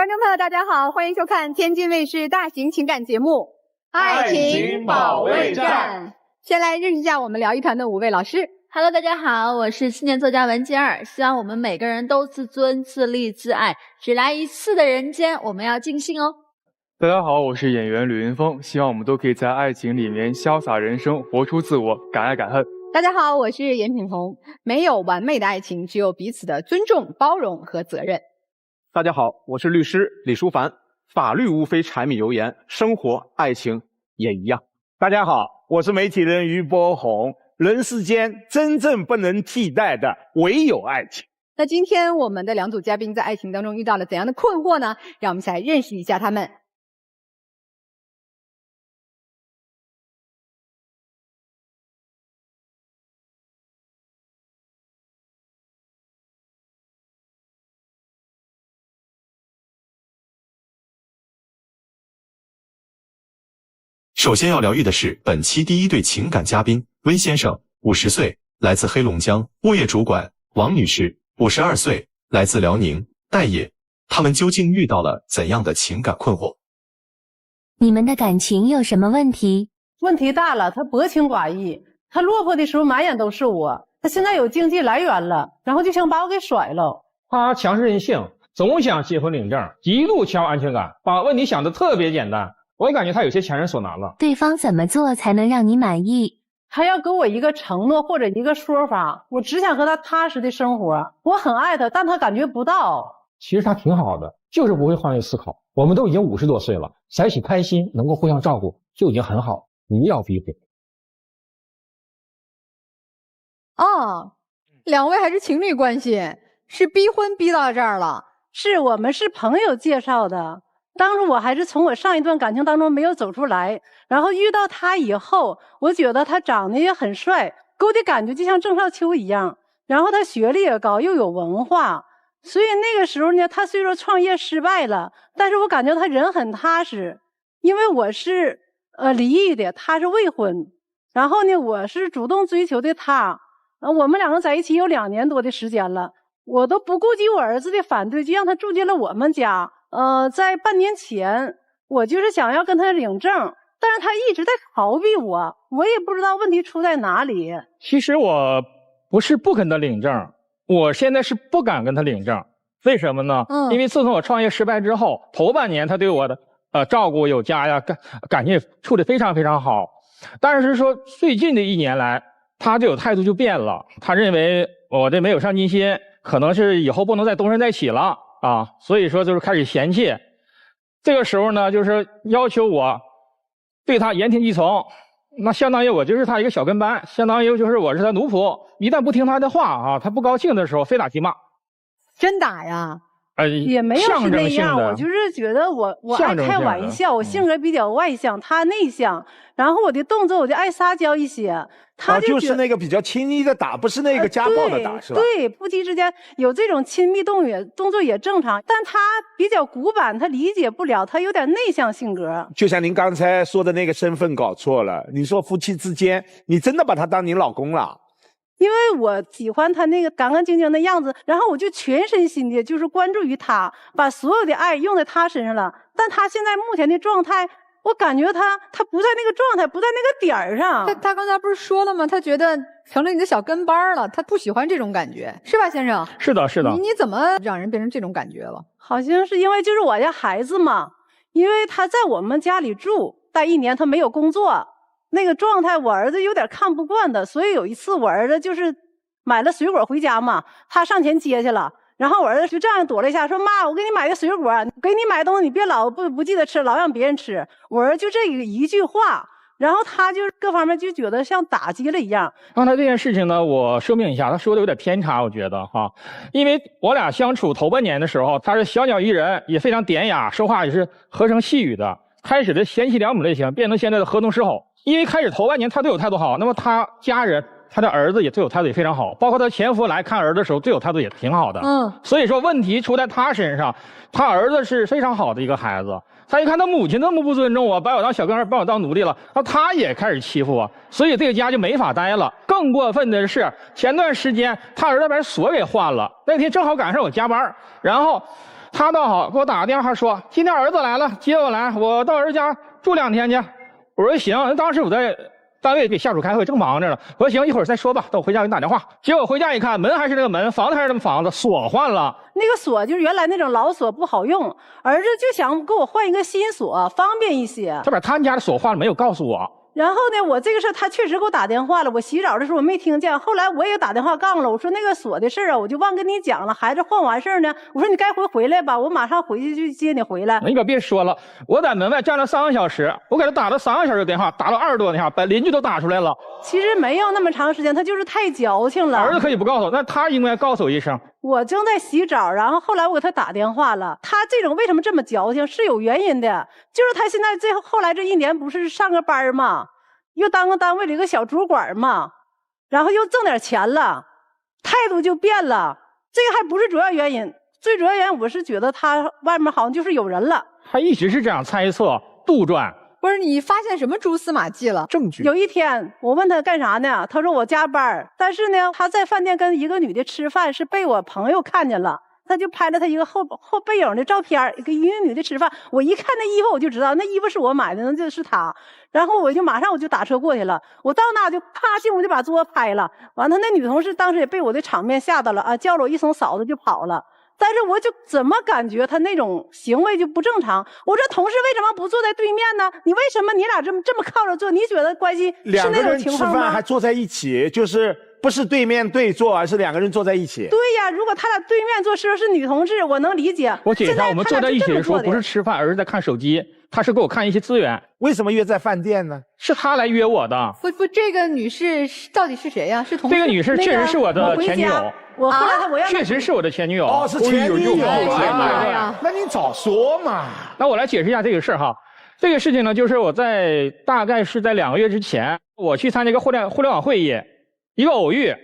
观众朋友，大家好，欢迎收看天津卫视大型情感节目《爱情保卫战》。先来认识一下我们聊艺团的5位老师。Hello， 大家好，我是青年作家文静儿。希望我们每个人都自尊、自立、自爱，只来一次的人间，我们要尽兴哦。大家好，我是演员吕云峰。希望我们都可以在爱情里面潇洒人生，活出自我，敢爱敢恨。大家好，我是严品彤。没有完美的爱情，只有彼此的尊重、包容和责任。大家好，我是律师李书凡。法律无非柴米油盐，生活、爱情也一样。大家好，我是媒体人于波红。人世间真正不能替代的唯有爱情。那今天我们的2组嘉宾在爱情当中遇到了怎样的困惑呢？让我们一起来认识一下他们。首先要疗愈的是本期第1对情感嘉宾温先生，50岁，来自黑龙江；物业主管王女士，52岁，来自辽宁待业。他们究竟遇到了怎样的情感困惑？你们的感情有什么问题？问题大了，他薄情寡义，他落魄的时候满眼都是我，他现在有经济来源了，然后就想把我给甩了。他强势任性，总想结婚领证，极度缺乏安全感，把问题想得特别简单。我也感觉他有些强人所难了。对方怎么做才能让你满意？他要给我一个承诺或者一个说法，我只想和他踏实的生活。我很爱他，但他感觉不到。其实他挺好的，就是不会换位思考。我们都已经50多岁了，在一起开心，能够互相照顾就已经很好。你要逼婚。哦，2位还是情侣关系，是逼婚逼到这儿了。是我们是朋友介绍的。当时我还是从我上一段感情当中没有走出来，然后遇到他以后，我觉得他长得也很帅，给我的感觉就像郑少秋一样，然后他学历也高，又有文化，所以那个时候呢，他虽说创业失败了，但是我感觉他人很踏实。因为我是离异的，他是未婚，然后呢，我是主动追求的他，我们2个在一起有2年多的时间了，我都不顾及我儿子的反对，就让他住进了我们家。在半年前，我就是想要跟他领证，但是他一直在逃避我，我也不知道问题出在哪里。其实我不是不跟他领证，我现在是不敢跟他领证。为什么呢？因为自从我创业失败之后，头半年他对我的照顾有加呀，感情也处理非常非常好。但是说最近的1年来，他这种态度就变了，他认为我这没有上进心，可能是以后不能再东山再起了。所以说就是开始嫌弃，这个时候呢，就是要求我对他言听计从，那相当于我就是他一个小跟班，相当于就是我是他奴仆，一旦不听他的话他不高兴的时候非打即骂。真打呀？也没有是那样，我就是觉得我爱开玩笑，我性格比较外向，他内向，然后我的动作我就爱撒娇一些。他就是那个比较轻易的打，不是那个家暴的打，是吧？对，夫妻之间有这种亲密动作也正常，但他比较古板，他理解不了，他有点内向性格。就像您刚才说的那个身份搞错了，你说夫妻之间，你真的把他当你老公了？因为我喜欢他那个干干净净的样子，然后我就全身心的就是关注于他，把所有的爱用在他身上了。但他现在目前的状态，我感觉他不在那个状态，不在那个点儿上。他刚才不是说了吗？他觉得成了你的小跟班了，他不喜欢这种感觉，是吧，先生？是的，是的。你怎么让人变成这种感觉了？好像是因为就是我家孩子嘛，因为他在我们家里住，待1年他没有工作。那个状态我儿子有点看不惯的，所以有一次我儿子就是买了水果回家嘛，他上前接去了，然后我儿子就这样躲了一下，说妈，我给你买的水果，给你买东西你别老不记得吃，老让别人吃。我儿子就这一句话，然后他就各方面就觉得像打击了一样。刚才这件事情呢，我说明一下，他说的有点偏差，我觉得因为我俩相处头半年的时候，他是小鸟依人，也非常典雅，说话也是和声细语的，开始的贤妻良母类型变成现在的河东狮吼。因为开始头半年他对我态度好，那么他家人他的儿子也对我态度也非常好，包括他前夫来看儿子的时候对我态度也挺好的。所以说问题出在他身上，他儿子是非常好的一个孩子，他一看他母亲那么不尊重我，把我当小跟班，把我当奴隶了，那他也开始欺负我，所以这个家就没法待了。更过分的是，前段时间他儿子把锁给换了，那天正好赶上我加班，然后他倒好，给我打个电话说今天儿子来了，接我来，我到儿子家住2天去。我说行，当时我在单位给下属开会，正忙着呢。我说行，一会儿再说吧，等我回家给你打电话。结果回家一看，门还是那个门，房子还是那房子，锁换了。那个锁就是原来那种老锁不好用，儿子就想给我换一个新锁，方便一些。他把他们家的锁换了，没有告诉我。然后呢，我这个事他确实给我打电话了，我洗澡的时候我没听见，后来我也打电话杠了，我说那个锁的事啊，我就忘跟你讲了，孩子换完事儿呢，我说你该回来吧，我马上回去就接你回来。你可别说了，我在门外站了3个小时，我给他打了3个小时的电话，打了20多个电话，把邻居都打出来了。其实没有那么长时间，他就是太矫情了。儿子可以不告诉我，那他应该告诉我一声。我正在洗澡，然后后来我给他打电话了。他这种为什么这么矫情，是有原因的，就是他现在后来这1年不是上个班嘛，又当个单位里个小主管嘛，然后又挣点钱了，态度就变了。这个还不是主要原因，最主要原因我是觉得他外面好像就是有人了。他一直是这样猜测杜撰。不是你发现什么蛛丝马迹了？证据。有一天我问他干啥呢，他说我加班，但是呢他在饭店跟一个女的吃饭，是被我朋友看见了，他就拍了他一个后背影的照片，跟一个女的吃饭。我一看那衣服我就知道那衣服是我买的，那就是他。然后我就马上打车过去了，我到那就啪进屋就把桌拍了。完了那女同事当时也被我的场面吓到了啊，叫了我一声嫂子就跑了。但是我就怎么感觉他那种行为就不正常？我说同事为什么不坐在对面呢？你为什么你俩这么靠着坐？你觉得关系是那种情况吗？2个人吃饭还坐在一起，就是不是对面对坐，而是2个人坐在一起。对呀，如果他俩对面坐是女同志，我能理解。我解释一下，我们坐在一起说不是吃饭，而是在看手机。他是给我看一些资源。为什么约在饭店呢？是他来约我的。不，这个女士到底是谁呀？是同事？这个女士确实是我的前女友。我后来我要确实是我的前女友。哦，是前女友。呀，那你早说嘛。那我来解释一下这个事儿哈。这个事情呢，就是我大概是在2个月之前，我去参加一个互联网会议，一个偶遇。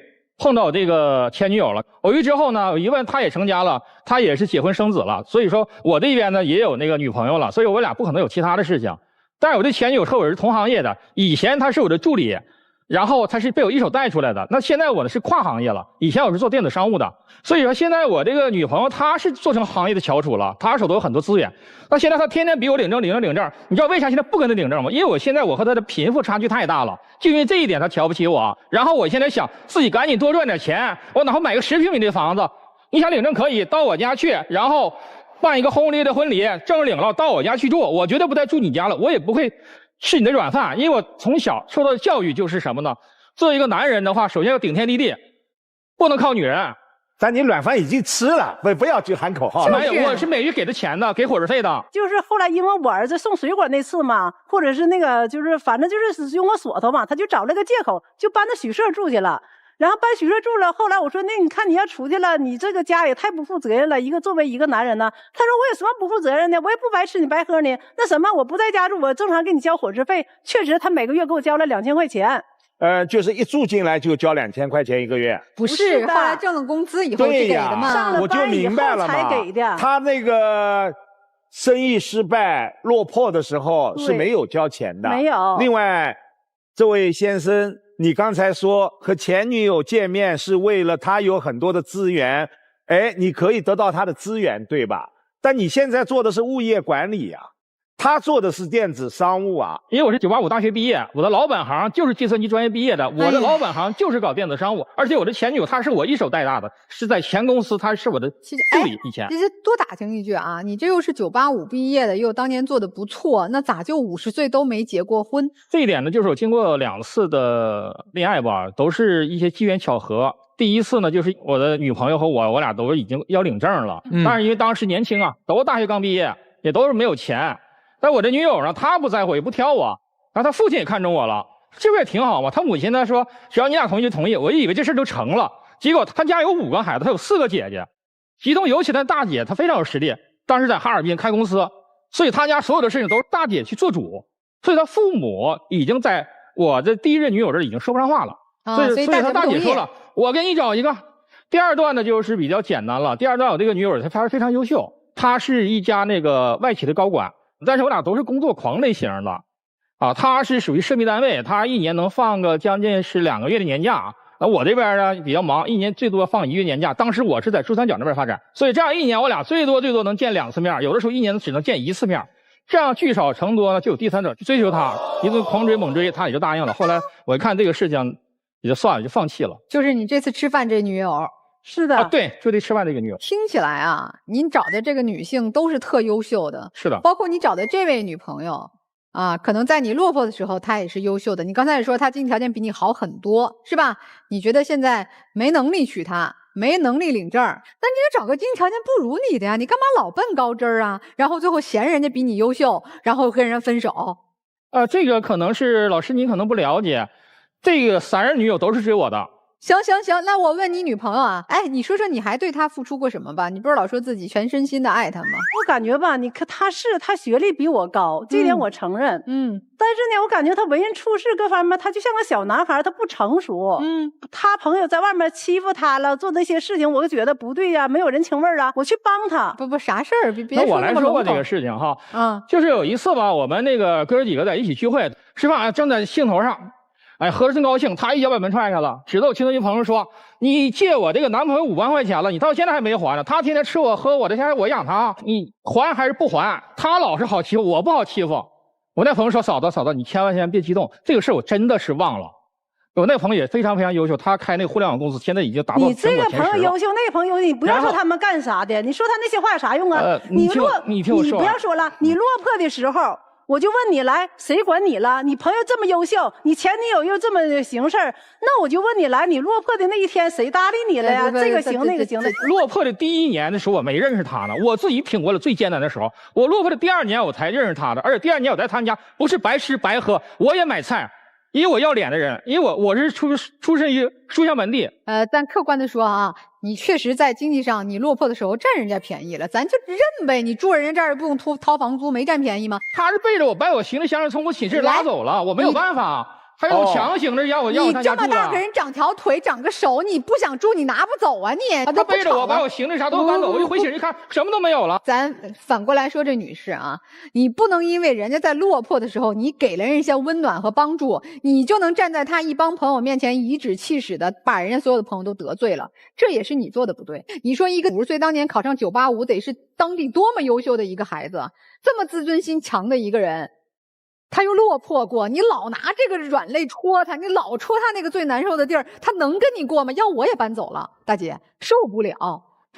碰到我这个前女友了，偶遇之后呢，我一问她也成家了，她也是结婚生子了，所以说我这边呢也有那个女朋友了，所以我俩不可能有其他的事情。但是我的前女友和我是同行业的，以前她是我的助理，然后她是被我一手带出来的。那现在我呢是跨行业了，以前我是做电子商务的，所以说现在我这个女朋友她是做成行业的翘楚了，她手头有很多资源。那现在她天天比我领证，你知道为啥现在不跟她领证吗？因为我现在我和她的贫富差距太大了，就因为这一点她瞧不起我。然后我现在想自己赶紧多赚点钱，我哪怕买个10平米的房子，你想领证可以到我家去，然后办一个轰轰烈烈的婚礼，证领了到我家去住，我绝对不再住你家了，我也不会吃你的软饭，因为我从小受到的教育就是什么呢？作为一个男人的话，首先要顶天立地，不能靠女人。但你软饭已经吃了，不要去喊口号了。没有，我是每月给他钱的，给伙食费的。就是后来因为我儿子送水果那次嘛，或者是那个就是反正就是用我锁头嘛，他就找了个借口就搬到许舍住去了。然后搬许舍住了，后来我说那你看你要出去了，你这个家也太不负责任了，作为一个男人呢。他说我有什么不负责任的，我也不白吃你白喝你。那什么，我不在家住，我正常给你交伙食费。确实他每个月给我交了2000块钱。就是一住进来就交2000块钱1个月，不是后来挣了工资以后是给的嘛？上了班以后才给的。他那个生意失败落魄的时候是没有交钱的，没有。另外，这位先生，你刚才说和前女友见面是为了他有很多的资源，哎，你可以得到他的资源，对吧？但你现在做的是物业管理啊。他做的是电子商务啊，因为我是985大学毕业，我的老本行就是计算机专业毕业的，我的老本行就是搞电子商务，而且我的前女友她是我一手带大的，是在前公司，她是我的助理以前。其实多打听一句啊，你这又是985毕业的，又当年做的不错，那咋就50岁都没结过婚？这一点呢，就是我经过2次的恋爱吧，都是一些机缘巧合。第一次呢，就是我的女朋友和我俩都已经要领证了，但是因为当时年轻啊，都大学刚毕业，也都是没有钱。但我这女友呢，她不在乎，也不挑我，然后她父亲也看中我了，这不也挺好吗？她母亲呢说，只要你俩同意就同意，我以为这事就成了。结果她家有5个孩子，她有4个姐姐，其中尤其她大姐，她非常有实力，当时在哈尔滨开公司，所以她家所有的事情都是大姐去做主，所以她父母已经在我的第一任女友这已经说不上话了，所以她大姐说了，我给你找一个。第二段呢就是比较简单了，第二段我这个女友她非常优秀，她是一家那个外企的高管。但是我俩都是工作狂类型的，啊，他是属于涉密单位，他1年能放个将近是2个月的年假，那我这边呢比较忙，一年最多放1个月年假。当时我是在珠三角那边发展，所以这样一年我俩最多能见2次面，有的时候一年只能见1次面。这样聚少成多呢，就有第三者去追求他，一顿狂追猛追，他也就答应了。后来我一看这个事情也就算了，就放弃了。就是你这次吃饭这女友。是的，对，就得吃饭这个女友。听起来啊，您找的这个女性都是特优秀的。是的，包括你找的这位女朋友啊，可能在你落魄的时候，她也是优秀的。你刚才也说她经济条件比你好很多，是吧？你觉得现在没能力娶她，没能力领证，那你得找个经济条件不如你的呀，你干嘛老奔高枝儿啊？然后最后嫌人家比你优秀，然后跟人分手。这个可能是老师您可能不了解，这个3任女友都是追我的。行，那我问你女朋友啊，哎，你说说你还对她付出过什么吧？你不是老说自己全身心的爱她吗？我感觉吧，你看她学历比我高，这点我承认。但是呢，我感觉她为人处事各方面，她就像个小男孩，她不成熟。她朋友在外面欺负她了，做那些事情，我就觉得不对呀，没有人情味啊，我去帮她。不，啥事儿？别说那么那我来说过这个事情哈。就是有一次吧，我们那个哥几个在一起聚会吃饭，正在兴头上。哎，喝得真高兴，他一脚把门踹开了，指着我亲戚朋友说：“你借我这个男朋友5万块钱了，你到现在还没还呢。他天天吃我喝我的钱，我养他，你还还是不还？他老是好欺负，我不好欺负。”我那朋友说：“嫂子，你千万别激动，这个事我真的是忘了。”我那朋友也非常优秀，他开那互联网公司，现在已经达到你这个朋友优秀，那个朋友你不要说他们干啥的，你说他那些话有啥用啊？你听我说，你不要说了，你落魄的时候。我就问你来，谁管你了？你朋友这么优秀，你前女友又这么行事儿，那我就问你来，你落魄的那一天谁搭理你了呀？这个行那个行的。落魄的第1年的时候我没认识他呢，我自己挺过了最艰难的时候。我落魄的第2年我才认识他的，而且第2年我在他们家不是白吃白喝，我也买菜。因为我要脸的人，因为我是出身于书香门第。但客观的说啊，你确实在经济上你落魄的时候占人家便宜了，咱就认呗。你住人家这儿不用掏房租，没占便宜吗？他是背着我把我行李箱从我寝室拉走了，我没有办法。还有强行的要他家住。你这么大个人长条腿长个手，你不想住你拿不走啊你？他背着我把我行李啥都搬走，我一回寝室一看什么都没有了。咱反过来说这女士啊，你不能因为人家在落魄的时候你给了人家温暖和帮助，你就能站在他一帮朋友面前颐指气使的把人家所有的朋友都得罪了，这也是你做的不对。你说一个50岁当年考上985得是当地多么优秀的一个孩子，这么自尊心强的一个人，他又落魄过，你老拿这个软肋戳他，你老戳他那个最难受的地儿，他能跟你过吗？要我也搬走了，大姐受不了。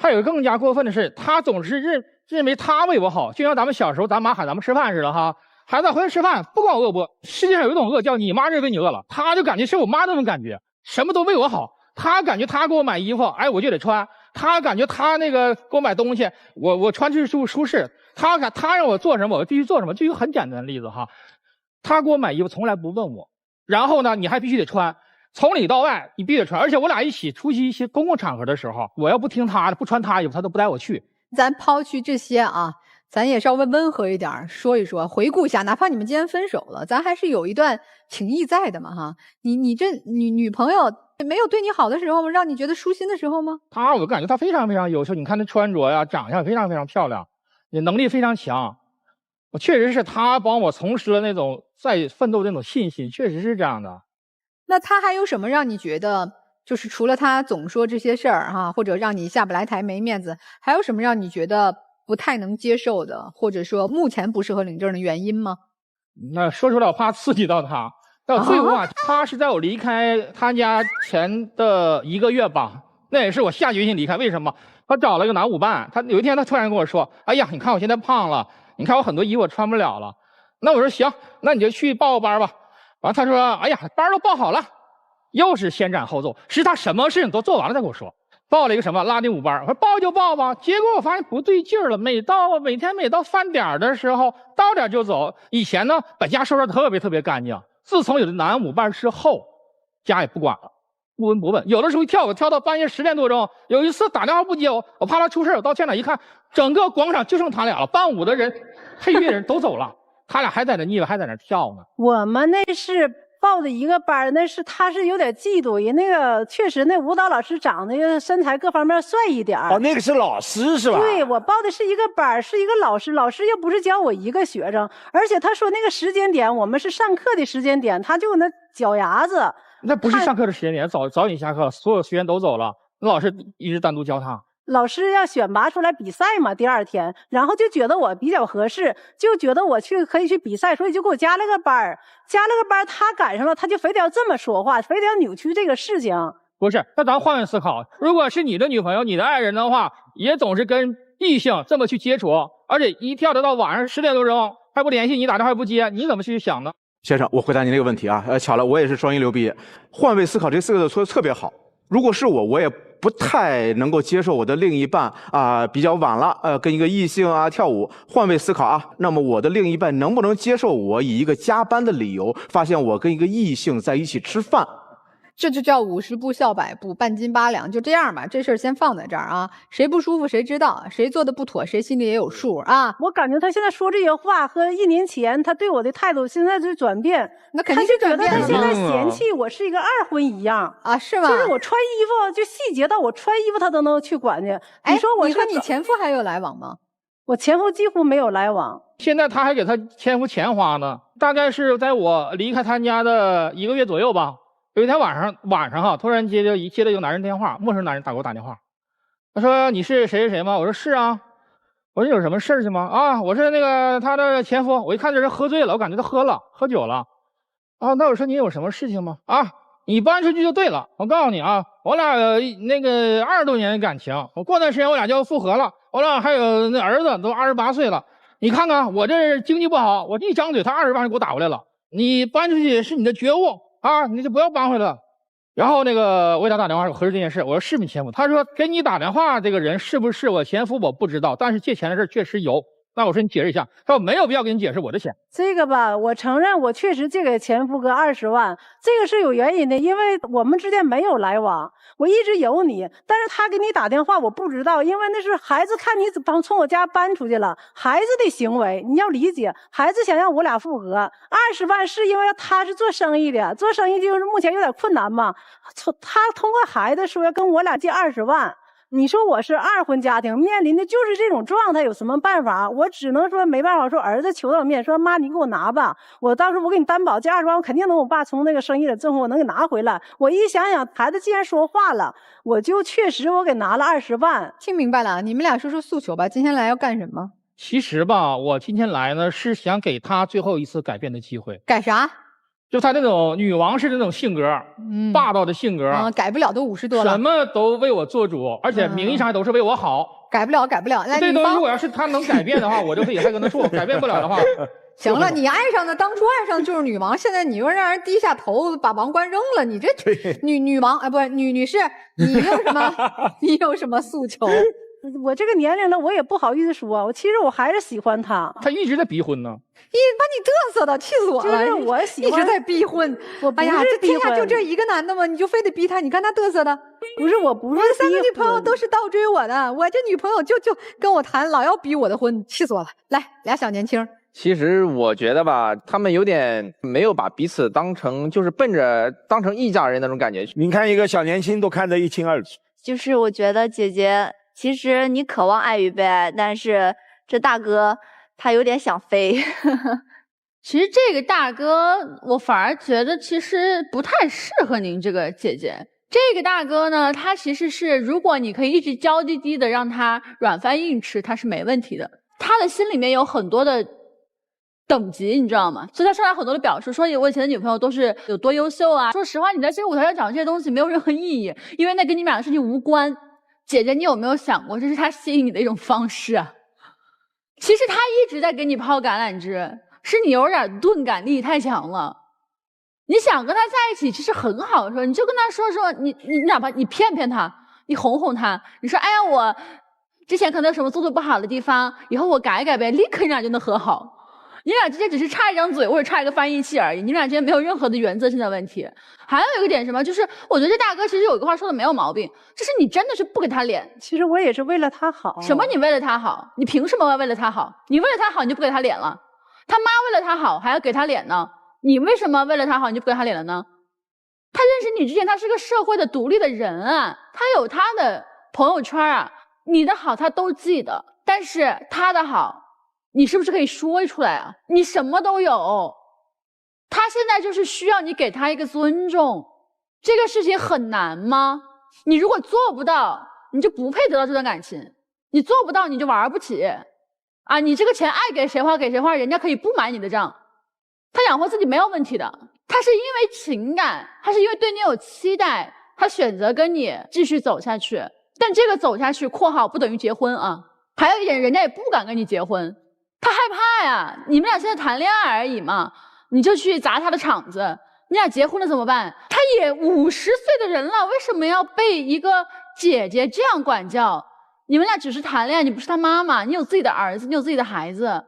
还有更加过分的是，他总是认为他为我好，就像咱们小时候咱妈喊咱们吃饭似的哈，孩子回来吃饭，不管我饿不饿，世界上有一种饿叫你妈认为你饿了，他就感觉是我妈那种感觉，什么都为我好。他感觉他给我买衣服，哎，我就得穿；他感觉他那个给我买东西，我穿去舒适。他让我做什么，我必须做什么。就一个很简单的例子哈。他给我买衣服从来不问我，然后呢，你还必须得穿，从里到外你必须得穿，而且我俩一起出席一些公共场合的时候，我要不听他的，不穿他衣服，他都不带我去。咱抛去这些啊，咱也稍微温和一点说一说，回顾一下，哪怕你们今天分手了，咱还是有一段情谊在的嘛哈。你这女朋友没有对你好的时候吗？让你觉得舒心的时候吗？我感觉她非常优秀，你看她穿着呀，长相非常漂亮，也能力非常强。我确实是他帮我重拾了那种在奋斗的那种信心，确实是这样的。那他还有什么让你觉得，就是除了他总说这些事儿哈，或者让你下不来台没面子，还有什么让你觉得不太能接受的，或者说目前不适合领证的原因吗？那说出来我怕刺激到他。到最后他是在我离开他家前的1个月吧，那也是我下决心离开。为什么？他找了一个男舞伴，他有一天他突然跟我说：“哎呀，你看我现在胖了。”你看我很多衣服我穿不了了，那我说行，那你就去报个班吧。完他说，哎呀，班都报好了，又是先斩后奏，是他什么事情都做完了再跟我说。报了一个什么拉丁舞班，我说报就报吧。结果我发现不对劲了，每天到饭点的时候到点就走。以前呢把家收拾特别干净，自从有了男舞伴之后，家也不管了，不闻不问。有的时候我跳到半夜10点多钟，有一次打电话不接我怕他出事，我到现场一看，整个广场就剩他俩了，伴舞的人配乐人都走了，他俩还在那腻歪，还在那跳呢。我们那是报的一个班，他是有点嫉妒人，那个确实那舞蹈老师长得身材各方面帅一点。那个是老师是吧？对，我报的是一个班，是一个老师，老师又不是教我一个学生，而且他说那个时间点我们是上课的时间点，他就那脚丫子那不是上课的时间点，早点下课，所有学员都走了，老师一直单独教他。老师要选拔出来比赛嘛，第2天，然后就觉得我比较合适，就觉得我可以去比赛，所以就给我加了个班儿。加了个班儿，他赶上了，他就非得要这么说话，非得要扭曲这个事情。不是，那咱换位思考，如果是你的女朋友、你的爱人的话，也总是跟异性这么去接触，而且一跳得到晚上10点多钟还不联系你，打电话也不接，你怎么去想呢？先生，我回答您这个问题啊，巧了，我也是双一流毕业，换位思考这4个字说的特别好。如果是我也不太能够接受我的另一半比较晚了跟一个异性跳舞。换位思考啊，那么我的另一半能不能接受我以一个加班的理由发现我跟一个异性在一起吃饭？这就叫50步笑百步，半斤八两，就这样吧。这事儿先放在这儿啊，谁不舒服谁知道，谁做的不妥谁心里也有数啊。我感觉他现在说这些话和1年前他对我的态度现在就转变，那肯定是转变了。他就觉得他现在嫌弃我是一个2婚一样啊，是吗？就是我穿衣服，就细节到我穿衣服他都能去管去。你说我和你前夫还有来往吗？我前夫几乎没有来往。现在他还给他前夫钱花呢，大概是在我离开他家的1个月左右吧。有一天晚上哈，突然接到一个男人电话，陌生男人给我打电话，他说你是谁谁谁吗？我说是啊。我说有什么事情吗？啊，我是那个他的前夫。我一看这人喝醉了，我感觉他喝酒了。啊，那我说你有什么事情吗？啊，你搬出去就对了。我告诉你啊，我俩那个20多年的感情，我过段时间我俩就要复合了。我俩还有那儿子都28岁了。你看看我这经济不好，我一张嘴他20万就给我打过来了。你搬出去是你的觉悟。啊，你就不要搬回来了。然后那个我给他打电话，我核实这件事，我说是你前夫。他说给你打电话这个人是不是我前夫我不知道，但是借钱的事确实有。那我说你解释一下，他说没有必要给你解释我的钱。这个吧，我承认我确实借给前夫个20万，这个是有原因的，因为我们之间没有来往，我一直有你，但是他给你打电话我不知道，因为那是孩子看你从我家搬出去了，孩子的行为你要理解，孩子想让我俩复合，20万是因为他是做生意的，做生意就是目前有点困难嘛，他通过孩子说要跟我俩借20万。你说我是2婚家庭，面临的就是这种状态，有什么办法？我只能说没办法，说儿子求到我面，说妈你给我拿吧，我到时候我给你担保这20万，我肯定能我爸从那个生意里挣回，我能给拿回来。我一想想，孩子既然说话了，我就确实我给拿了20万。听明白了，你们俩说说诉求吧，今天来要干什么？其实吧，我今天来呢是想给他最后一次改变的机会。改啥？就他那种女王式的那种性格，霸道的性格，改不了，都50多了，什么都为我做主，而且名义上都是为我好。改不了。这东西如果要是他能改变的话，我就可以还跟他说；改变不了的话，行了，你爱上的当初爱上就是女王，现在你又让人低下头把王冠扔了，你这女王不是女士，你有什么诉求？我这个年龄了，我也不好意思说，其实我还是喜欢他。他一直在逼婚呢，把你嘚瑟的，气死我了！就是我喜欢，一直在逼婚。哎呀，这天下就这一个男的吗？你就非得逼他？你看他嘚瑟的。不是，我不是3个女朋友都是倒追我的，我这女朋友就跟我谈，老要逼我的婚，气死我了。来，俩小年轻。其实我觉得吧，他们有点没有把彼此当成就是当成一家人那种感觉。您看一个小年轻都看得一清二楚。就是我觉得姐姐。其实你渴望爱与被爱，但是这大哥他有点想飞。其实这个大哥，我反而觉得其实不太适合您这个姐姐。这个大哥呢，他其实是如果你可以一直娇滴滴的让他软饭硬吃，他是没问题的。他的心里面有很多的等级，你知道吗？所以他上来很多的表述，说我以前的女朋友都是有多优秀啊。说实话，你在这个舞台上讲这些东西没有任何意义，因为那跟你们俩的事情无关。姐姐，你有没有想过，这是他吸引你的一种方式啊？其实他一直在给你抛橄榄枝，是你有点钝感力太强了。你想跟他在一起，其实很好说，你就跟他说你哪怕你骗骗他，你哄哄他，你说哎呀，我之前可能有什么做的不好的地方，以后我改改呗，立刻你俩就能和好。你俩之间只是差一张嘴或者差一个翻译器而已，你们俩之间没有任何的原则性的问题。还有一个点什么，就是我觉得这大哥其实有一个话说的没有毛病，就是你真的是不给他脸。其实我也是为了他好。什么你为了他好？你凭什么为了他好？你为了他好你就不给他脸了？他妈为了他好还要给他脸呢？你为什么为了他好你就不给他脸了呢？他认识你之前他是个社会的独立的人啊，他有他的朋友圈啊，你的好他都记得，但是他的好你是不是可以说出来啊？你什么都有，他现在就是需要你给他一个尊重。这个事情很难吗？你如果做不到，你就不配得到这段感情；你做不到，你就玩不起。啊，你这个钱爱给谁花给谁花，人家可以不买你的账，他养活自己没有问题的。他是因为情感，他是因为对你有期待，他选择跟你继续走下去。但这个走下去（括号不等于结婚啊）。还有一点，人家也不敢跟你结婚，他害怕呀。你们俩现在谈恋爱而已嘛，你就去砸他的场子。你俩结婚了怎么办？他也50岁的人了，为什么要被一个姐姐这样管教？你们俩只是谈恋爱，你不是他妈妈，你有自己的儿子，你有自己的孩子。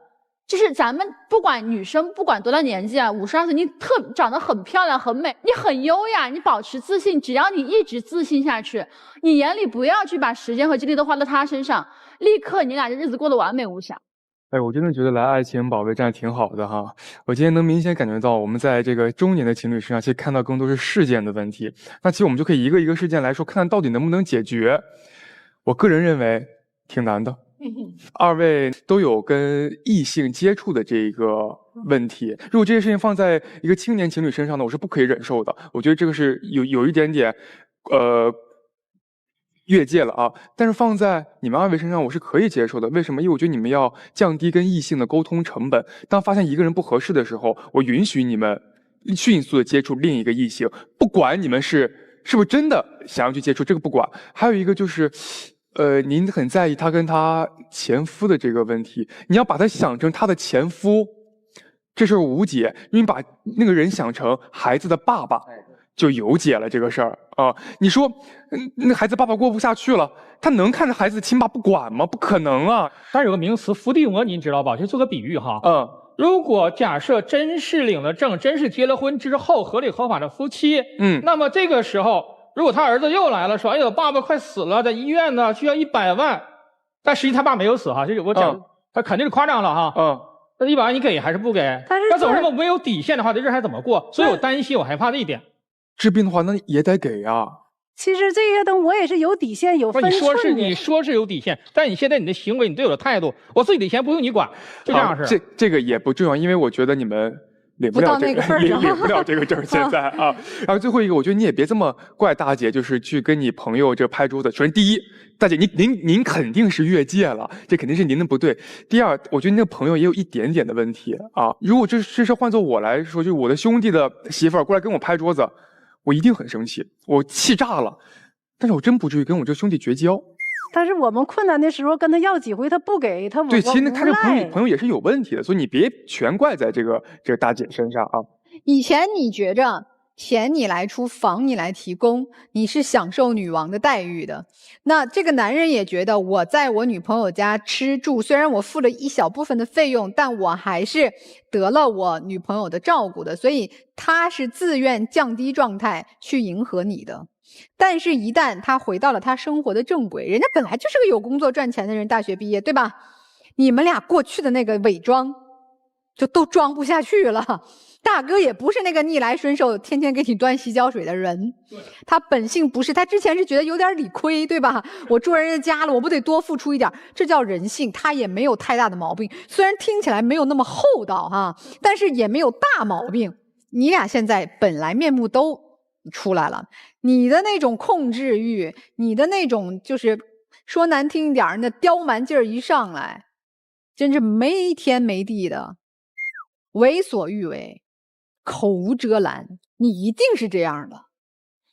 就是咱们不管女生不管多大年纪啊，52岁你长得很漂亮很美，你很优雅，你保持自信，只要你一直自信下去，你眼里不要去把时间和精力都花到他身上，立刻你俩这日子过得完美无瑕。哎，我真的觉得来爱情保卫战挺好的哈。我今天能明显感觉到，我们在这个中年的情侣身上，其实看到更多是事件的问题。那其实我们就可以一个一个事件来说，看看到底能不能解决。我个人认为挺难的。二位都有跟异性接触的这个问题，如果这件事情放在一个青年情侣身上呢，我是不可以忍受的。我觉得这个是有一点点越界了啊。但是放在你们二位身上，我是可以接受的。为什么？因为我觉得你们要降低跟异性的沟通成本。当发现一个人不合适的时候，我允许你们迅速的接触另一个异性，不管你们是不是真的想要去接触，这个不管。还有一个就是。您很在意他跟他前夫的这个问题，你要把他想成他的前夫，这事儿无解。因为你把那个人想成孩子的爸爸，就有解了这个事儿啊。你说，那孩子爸爸过不下去了，他能看着孩子亲爸不管吗？不可能啊。但是有个名词伏地魔，您知道吧？就做个比喻哈。如果假设真是领了证，真是结了婚之后合理合法的夫妻，那么这个时候。如果他儿子又来了，说：“哎呦，爸爸快死了，在医院呢，需要100万。”但实际他爸没有死哈，这我讲，他肯定是夸张了哈。那100万你给还是不给？那走这么没有底线的话，这日还怎么过？所以我担心，我害怕这一点。治病的话，那也得给呀。其实这些东西我也是有底线、有分寸的。你说是有底线，但你现在你的行为，你对我的态度，我自己底线不用你管，就这样是。这个也不重要，因为我觉得你们。领不了这个，领不了这个证现在啊。然后最后一个，我觉得你也别这么怪大姐，就是去跟你朋友这拍桌子。首先第一，大姐您肯定是越界了，这肯定是您的不对。第二，我觉得你那个朋友也有一点点的问题啊。如果这事换做我来说，就我的兄弟的媳妇儿过来跟我拍桌子，我一定很生气，我气炸了。但是我真不至于跟我这兄弟绝交。但是我们困难的时候跟他要几回，他不给他，对，其实他这朋友也是有问题的，所以你别全怪在这个大姐身上啊。以前你觉着钱你来出，房你来提供，你是享受女王的待遇的。那这个男人也觉得我在我女朋友家吃住，虽然我付了一小部分的费用，但我还是得了我女朋友的照顾的，所以他是自愿降低状态去迎合你的。但是一旦他回到了他生活的正轨，人家本来就是个有工作赚钱的人，大学毕业，对吧？你们俩过去的那个伪装就都装不下去了。大哥也不是那个逆来顺受天天给你端洗脚水的人，他本性不是，他之前是觉得有点理亏，对吧？我住人家家了，我不得多付出一点，这叫人性。他也没有太大的毛病，虽然听起来没有那么厚道哈，但是也没有大毛病。你俩现在本来面目都出来了，你的那种控制欲，你的那种就是说难听一点，那刁蛮劲儿一上来，真是没天没地的，为所欲为，口无遮拦，你一定是这样的。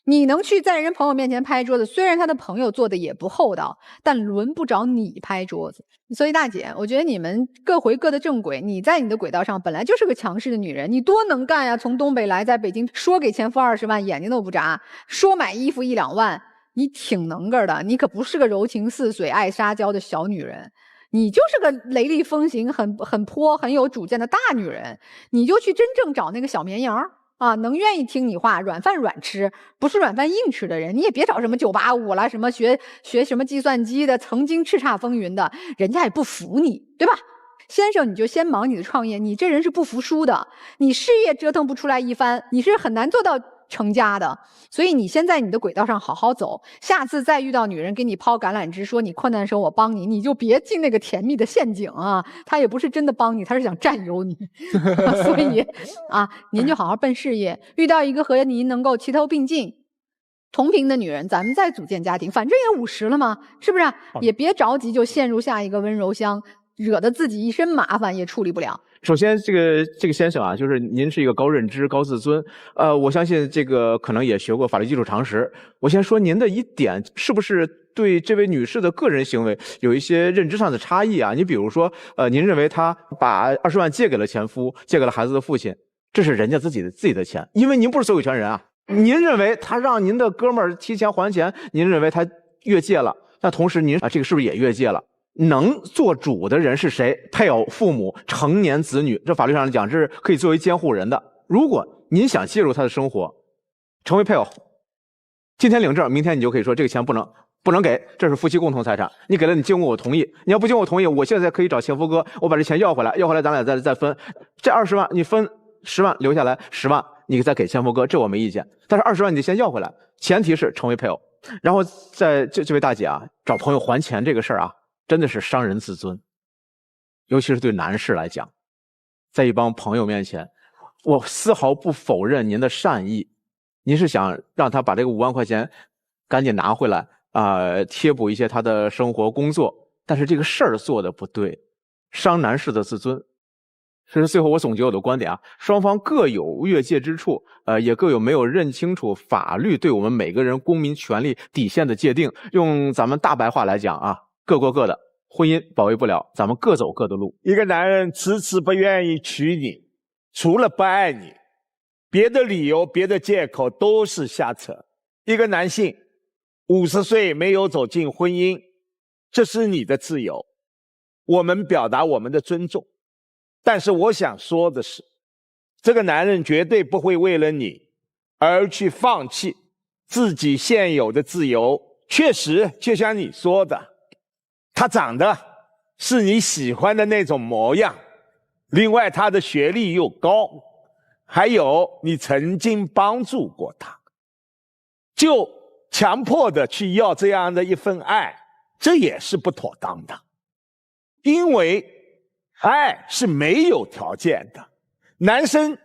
你能去在人朋友面前拍桌子，虽然他的朋友做的也不厚道，但轮不着你拍桌子。所以大姐，我觉得你们各回各的正轨，你在你的轨道上本来就是个强势的女人，你多能干呀！从东北来，在北京说给前夫20万眼睛都不眨，说买衣服1、2万，你挺能个的，你可不是个柔情似水爱撒娇的小女人，你就是个雷厉风行很泼很有主见的大女人。你就去真正找那个小绵羊啊，能愿意听你话，软饭软吃，不是软饭硬吃的人。你也别找什么985了，什么学什么计算机的，曾经叱咤风云的，人家也不服你，对吧？先生，你就先忙你的创业，你这人是不服输的，你事业折腾不出来一番，你是很难做到成家的。所以你先在你的轨道上好好走，下次再遇到女人给你抛橄榄枝，说你困难时候我帮你，你就别进那个甜蜜的陷阱啊！他也不是真的帮你，他是想占有你。所以啊，您就好好奔事业，遇到一个和您能够齐头并进同频的女人，咱们再组建家庭，反正也50了嘛，是不是？也别着急就陷入下一个温柔乡，惹得自己一身麻烦也处理不了。首先，这个先生啊，就是您是一个高认知、高自尊，我相信这个可能也学过法律基础常识。我先说您的一点，是不是对这位女士的个人行为有一些认知上的差异啊？你比如说，您认为她把20万借给了前夫，借给了孩子的父亲，这是人家自己的钱，因为您不是所有权人啊。您认为他让您的哥们儿提前还钱，您认为他越界了，那同时您这个是不是也越界了？能做主的人是谁？配偶、父母、成年子女，这法律上来讲这是可以作为监护人的。如果您想介入他的生活，成为配偶，今天领证，明天你就可以说这个钱不能给，这是夫妻共同财产。你给了，你经过我同意，你要不经过我同意，我现在可以找前夫哥，我把这钱要回来，咱俩再分。这20万你分10万留下来，10万你再给前夫哥，这我没意见。但是20万你得先要回来，前提是成为配偶。然后在这位大姐啊，找朋友还钱这个事儿啊，真的是伤人自尊，尤其是对男士来讲，在一帮朋友面前，我丝毫不否认您的善意，您是想让他把这个5万块钱赶紧拿回来贴补一些他的生活工作，但是这个事儿做的不对，伤男士的自尊。这是最后我总结我的观点啊，双方各有越界之处，也各有没有认清楚法律对我们每个人公民权利底线的界定。用咱们大白话来讲啊，各过各的，婚姻保卫不了，咱们各走各的路。一个男人迟迟不愿意娶你，除了不爱你，别的理由、别的借口都是瞎扯。一个男性50岁没有走进婚姻，这是你的自由，我们表达我们的尊重。但是我想说的是，这个男人绝对不会为了你而去放弃自己现有的自由。确实，就像你说的，他长得是你喜欢的那种模样，另外他的学历又高，还有你曾经帮助过他，就强迫的去要这样的一份爱，这也是不妥当的。因为爱是没有条件的，男生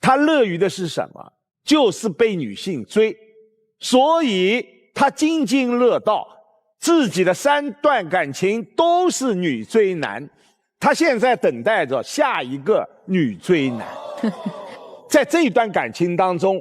他乐于的是什么？就是被女性追，所以他津津乐道，自己的3段感情都是女追男，他现在等待着下一个女追男。在这一段感情当中，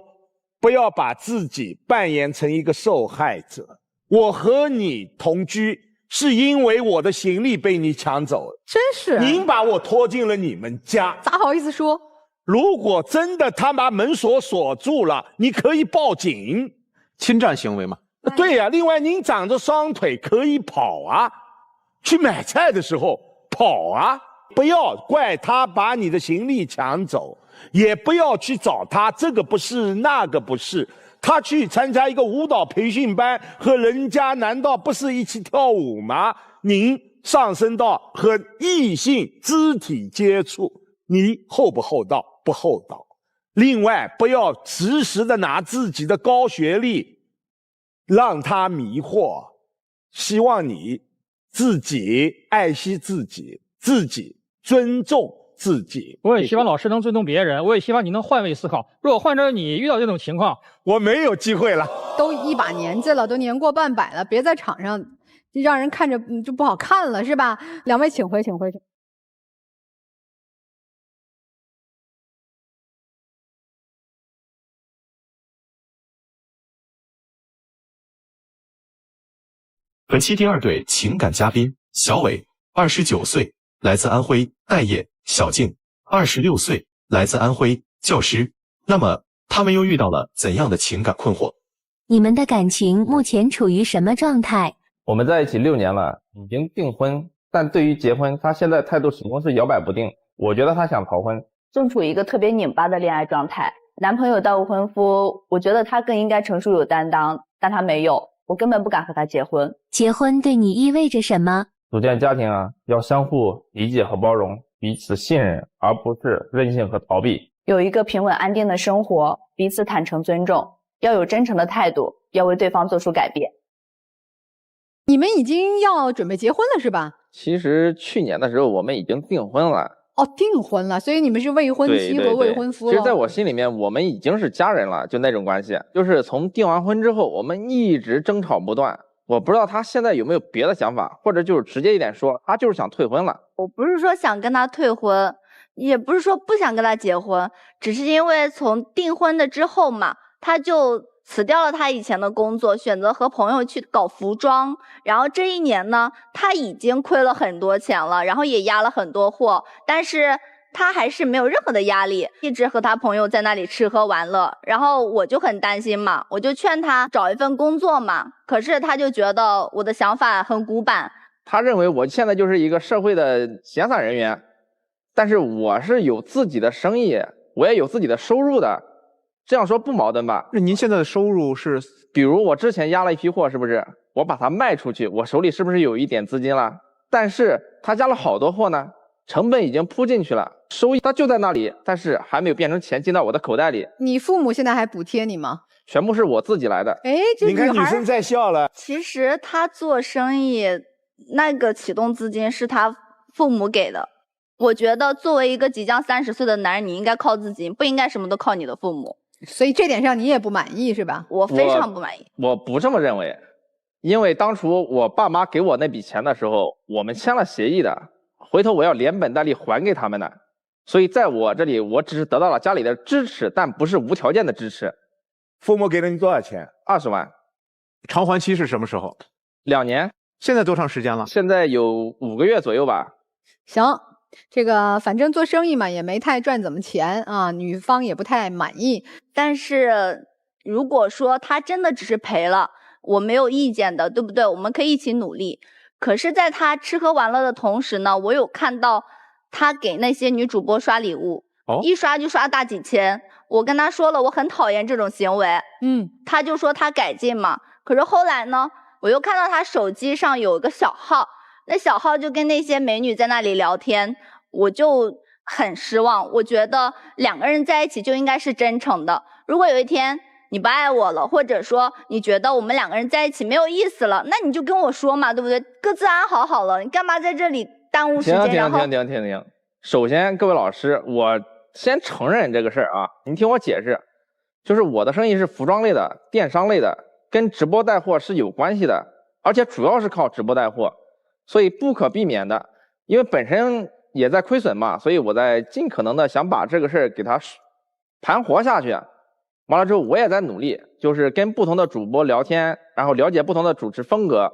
不要把自己扮演成一个受害者。我和你同居是因为我的行李被你抢走了，真是您把我拖进了你们家，咋好意思说？如果真的他把门锁住了，你可以报警，侵占行为嘛。对呀，另外您长着双腿可以跑啊，去买菜的时候跑啊，不要怪他把你的行李抢走，也不要去找他这个不是那个不是。他去参加一个舞蹈培训班，和人家难道不是一起跳舞吗？您上升到和异性肢体接触，你厚不厚道？不厚道。另外，不要时时的拿自己的高学历让他迷惑，希望你自己爱惜自己，自己尊重自己。我也希望老师能尊重别人，我也希望你能换位思考。如果换成你遇到这种情况，我没有机会了。都一把年纪了，都年过半百了，别在场上让人看着就不好看了，是吧？两位请回，请回。本期第2对情感嘉宾小伟，29岁，来自安徽；待业小静，26岁，来自安徽，教师。那么他们又遇到了怎样的情感困惑？你们的感情目前处于什么状态？我们在一起6年了，已经订婚，但对于结婚，他现在态度始终是摇摆不定。我觉得他想逃婚，正处于一个特别拧巴的恋爱状态。男朋友当未婚夫，我觉得他更应该成熟有担当，但他没有，我根本不敢和他结婚。结婚对你意味着什么？组建家庭啊，要相互理解和包容，彼此信任，而不是任性和逃避。有一个平稳安定的生活，彼此坦诚尊重，要有真诚的态度，要为对方做出改变。你们已经要准备结婚了是吧？其实去年的时候我们已经订婚了，哦，订婚了，所以你们是未婚妻和未婚夫了。其实在我心里面，我们已经是家人了，就那种关系。就是从订完婚之后，我们一直争吵不断。我不知道他现在有没有别的想法，或者就是直接一点说，他就是想退婚了。我不是说想跟他退婚，也不是说不想跟他结婚，只是因为从订婚的之后嘛，他就辞掉了他以前的工作，选择和朋友去搞服装。然后这1年呢，他已经亏了很多钱了，然后也压了很多货，但是他还是没有任何的压力，一直和他朋友在那里吃喝玩乐。然后我就很担心嘛，我就劝他找一份工作嘛，可是他就觉得我的想法很古板。他认为我现在就是一个社会的闲散人员，但是我是有自己的生意，我也有自己的收入的。这样说不矛盾吧？那您现在的收入是，比如我之前压了一批货，是不是？我把它卖出去，我手里是不是有一点资金了？但是他加了好多货呢，成本已经铺进去了，收益它就在那里，但是还没有变成钱进到我的口袋里。你父母现在还补贴你吗？全部是我自己来的。哎，这你看女生在笑了。其实他做生意那个启动资金是他父母给的。我觉得作为一个即将30岁的男人，你应该靠自己，不应该什么都靠你的父母。所以这点上你也不满意是吧？我非常不满意。我不这么认为，因为当初我爸妈给我那笔钱的时候，我们签了协议的，回头我要连本带利还给他们的。所以在我这里，我只是得到了家里的支持，但不是无条件的支持。父母给了你多少钱？20万。偿还期是什么时候？2年。现在多长时间了？现在有5个月左右吧。行。这个反正做生意嘛，也没太赚怎么钱啊，女方也不太满意。但是如果说他真的只是赔了，我没有意见的，对不对？我们可以一起努力。可是在他吃喝玩乐的同时呢，我有看到他给那些女主播刷礼物，一刷就刷大几千。我跟他说了，我很讨厌这种行为。他就说他改进嘛。可是后来呢，我又看到他手机上有一个小号，那小号就跟那些美女在那里聊天，我就很失望。我觉得2个人在一起就应该是真诚的。如果有一天你不爱我了，或者说你觉得我们2个人在一起没有意思了，那你就跟我说嘛，对不对？各自安好好了，你干嘛在这里耽误时间？停。首先，各位老师，我先承认这个事儿啊，您听我解释，就是我的生意是服装类的、电商类的，跟直播带货是有关系的，而且主要是靠直播带货。所以不可避免的，因为本身也在亏损嘛，所以我在尽可能的想把这个事儿给它盘活下去。完了之后，我也在努力，就是跟不同的主播聊天，然后了解不同的主持风格，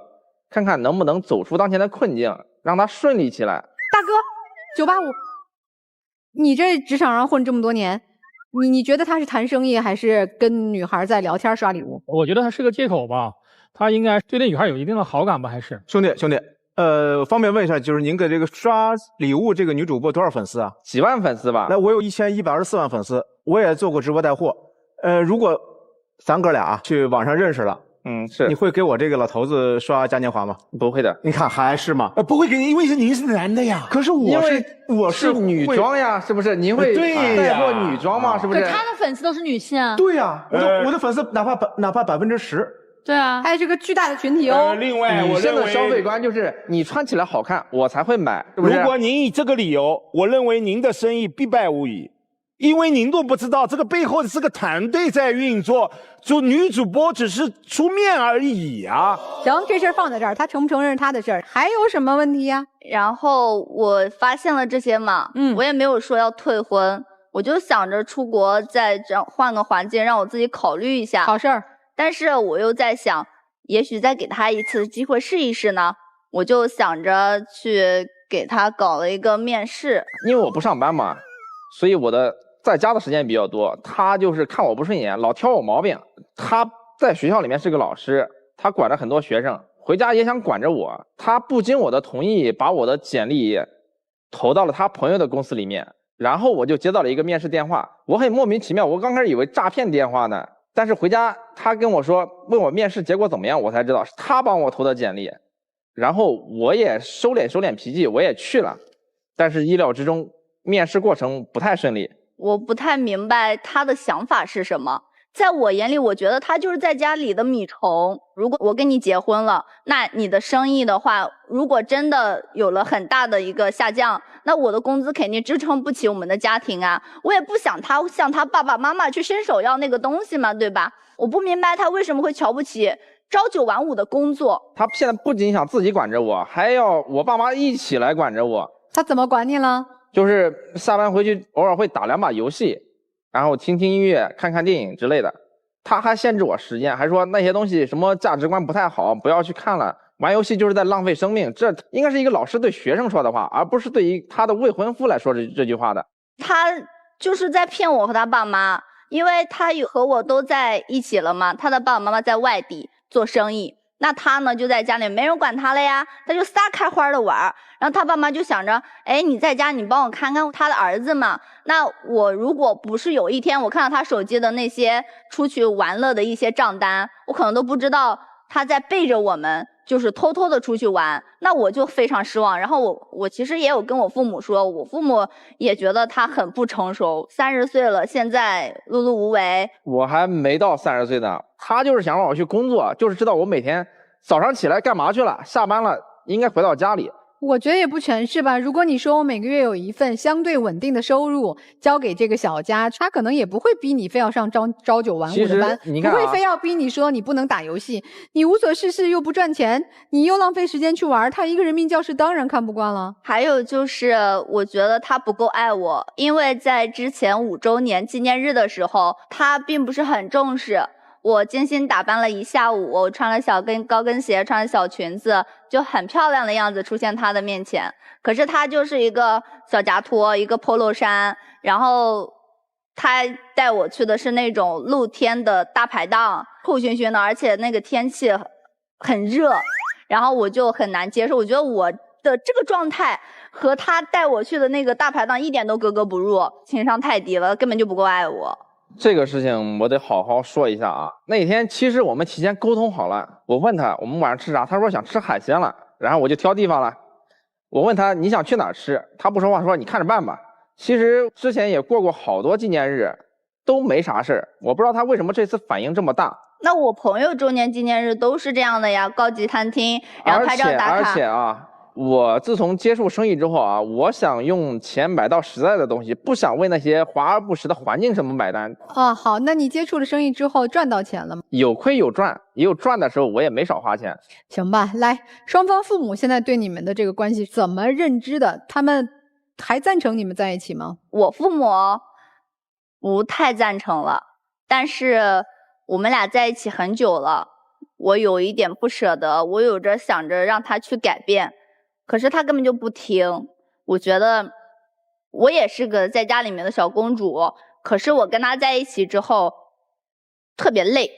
看看能不能走出当前的困境，让它顺利起来。大哥，985，你这职场上混这么多年，你觉得他是谈生意，还是跟女孩在聊天刷礼物？我觉得他是个借口吧。他应该对那女孩有一定的好感吧？还是兄弟，方便问一下，就是您给这个刷礼物这个女主播多少粉丝啊？几万粉丝吧。那我有1124万粉丝，我也做过直播带货。如果咱哥俩去网上认识了，是，你会给我这个老头子刷嘉年华吗？不会的。你看还是吗？不会给你，因为您是男的呀。可是我是女装呀，是不是？您会带货女装吗？是不是？可他的粉丝都是女性啊。对呀，我的粉丝哪怕10%。对啊，还是个巨大的群体哦。另外，女生的消费观就是你穿起来好看，我才会买，是不是？如果您以这个理由，我认为您的生意必败无疑，因为您都不知道这个背后是个团队在运作，就女主播只是出面而已啊。行，这事儿放在这儿，他承不承认是他的事儿，还有什么问题呀？然后我发现了这些嘛，我也没有说要退婚，我就想着出国再换个环境，让我自己考虑一下。好事儿。但是我又在想，也许再给他一次机会试一试呢。我就想着去给他搞了一个面试。因为我不上班嘛，所以我的在家的时间比较多。他就是看我不顺眼，老挑我毛病。他在学校里面是个老师，他管着很多学生，回家也想管着我。他不经我的同意，把我的简历投到了他朋友的公司里面，然后我就接到了一个面试电话。我很莫名其妙，我刚开始以为诈骗电话呢。但是回家他跟我说，问我面试结果怎么样，我才知道是他帮我投的简历。然后我也收敛脾气，我也去了。但是意料之中，面试过程不太顺利。我不太明白他的想法是什么。在我眼里，我觉得他就是在家里的米虫。如果我跟你结婚了，那你的生意的话，如果真的有了很大的一个下降，那我的工资肯定支撑不起我们的家庭啊，我也不想他向他爸爸妈妈去伸手要那个东西嘛，对吧？我不明白他为什么会瞧不起朝九晚五的工作。他现在不仅想自己管着我，还要我爸妈一起来管着我。他怎么管你了？就是下班回去偶尔会打2把游戏，然后听听音乐、看看电影之类的。他还限制我时间，还说那些东西什么价值观不太好，不要去看了。玩游戏就是在浪费生命，这应该是一个老师对学生说的话，而不是对于他的未婚夫来说这句话的。他就是在骗我和他爸妈，因为他和我都在一起了嘛，他的爸爸妈妈在外地做生意，那他呢就在家里没人管他了呀，他就撒开花的玩。然后他爸妈就想着，哎，你在家你帮我看看他的儿子嘛。那我如果不是有一天我看到他手机的那些出去玩乐的一些账单，我可能都不知道他在背着我们就是偷偷的出去玩，那我就非常失望。然后我其实也有跟我父母说，我父母也觉得他很不成熟，30岁了现在碌碌无为。我还没到30岁呢，他就是想让我去工作，就是知道我每天早上起来干嘛去了，下班了应该回到家里。我觉得也不全是吧。如果你说我每个月有一份相对稳定的收入交给这个小家，他可能也不会逼你非要上朝九晚五的班，你看不会非要逼你说你不能打游戏，你无所事事又不赚钱，你又浪费时间去玩，他一个人命教师当然看不惯了。还有就是我觉得他不够爱我，因为在之前5周年纪念日的时候，他并不是很重视。我精心打扮了一下午，我穿了高跟鞋，穿了小裙子，就很漂亮的样子出现他的面前。可是他就是一个小夹拖，一个 polo 衫，然后他带我去的是那种露天的大排档，臭熏熏的，而且那个天气很热，然后我就很难接受。我觉得我的这个状态和他带我去的那个大排档一点都格格不入，情商太低了，根本就不够爱我。这个事情我得好好说一下啊。那天其实我们提前沟通好了，我问他我们晚上吃啥，他说想吃海鲜了，然后我就挑地方了。我问他你想去哪儿吃，他不说话，说你看着办吧。其实之前也过好多纪念日，都没啥事儿，我不知道他为什么这次反应这么大。那我朋友周年纪念日都是这样的呀，高级餐厅，然后拍照打卡。而且啊，我自从接触生意之后啊，我想用钱买到实在的东西，不想为那些华而不实的环境什么买单。啊，好，那你接触了生意之后赚到钱了吗？有亏有赚，也有赚的时候，我也没少花钱。行吧，来，双方父母现在对你们的这个关系怎么认知的？他们还赞成你们在一起吗？我父母不太赞成了，但是我们俩在一起很久了，我有一点不舍得，我有着想着让他去改变。可是他根本就不听，我觉得我也是个在家里面的小公主，可是我跟他在一起之后特别累。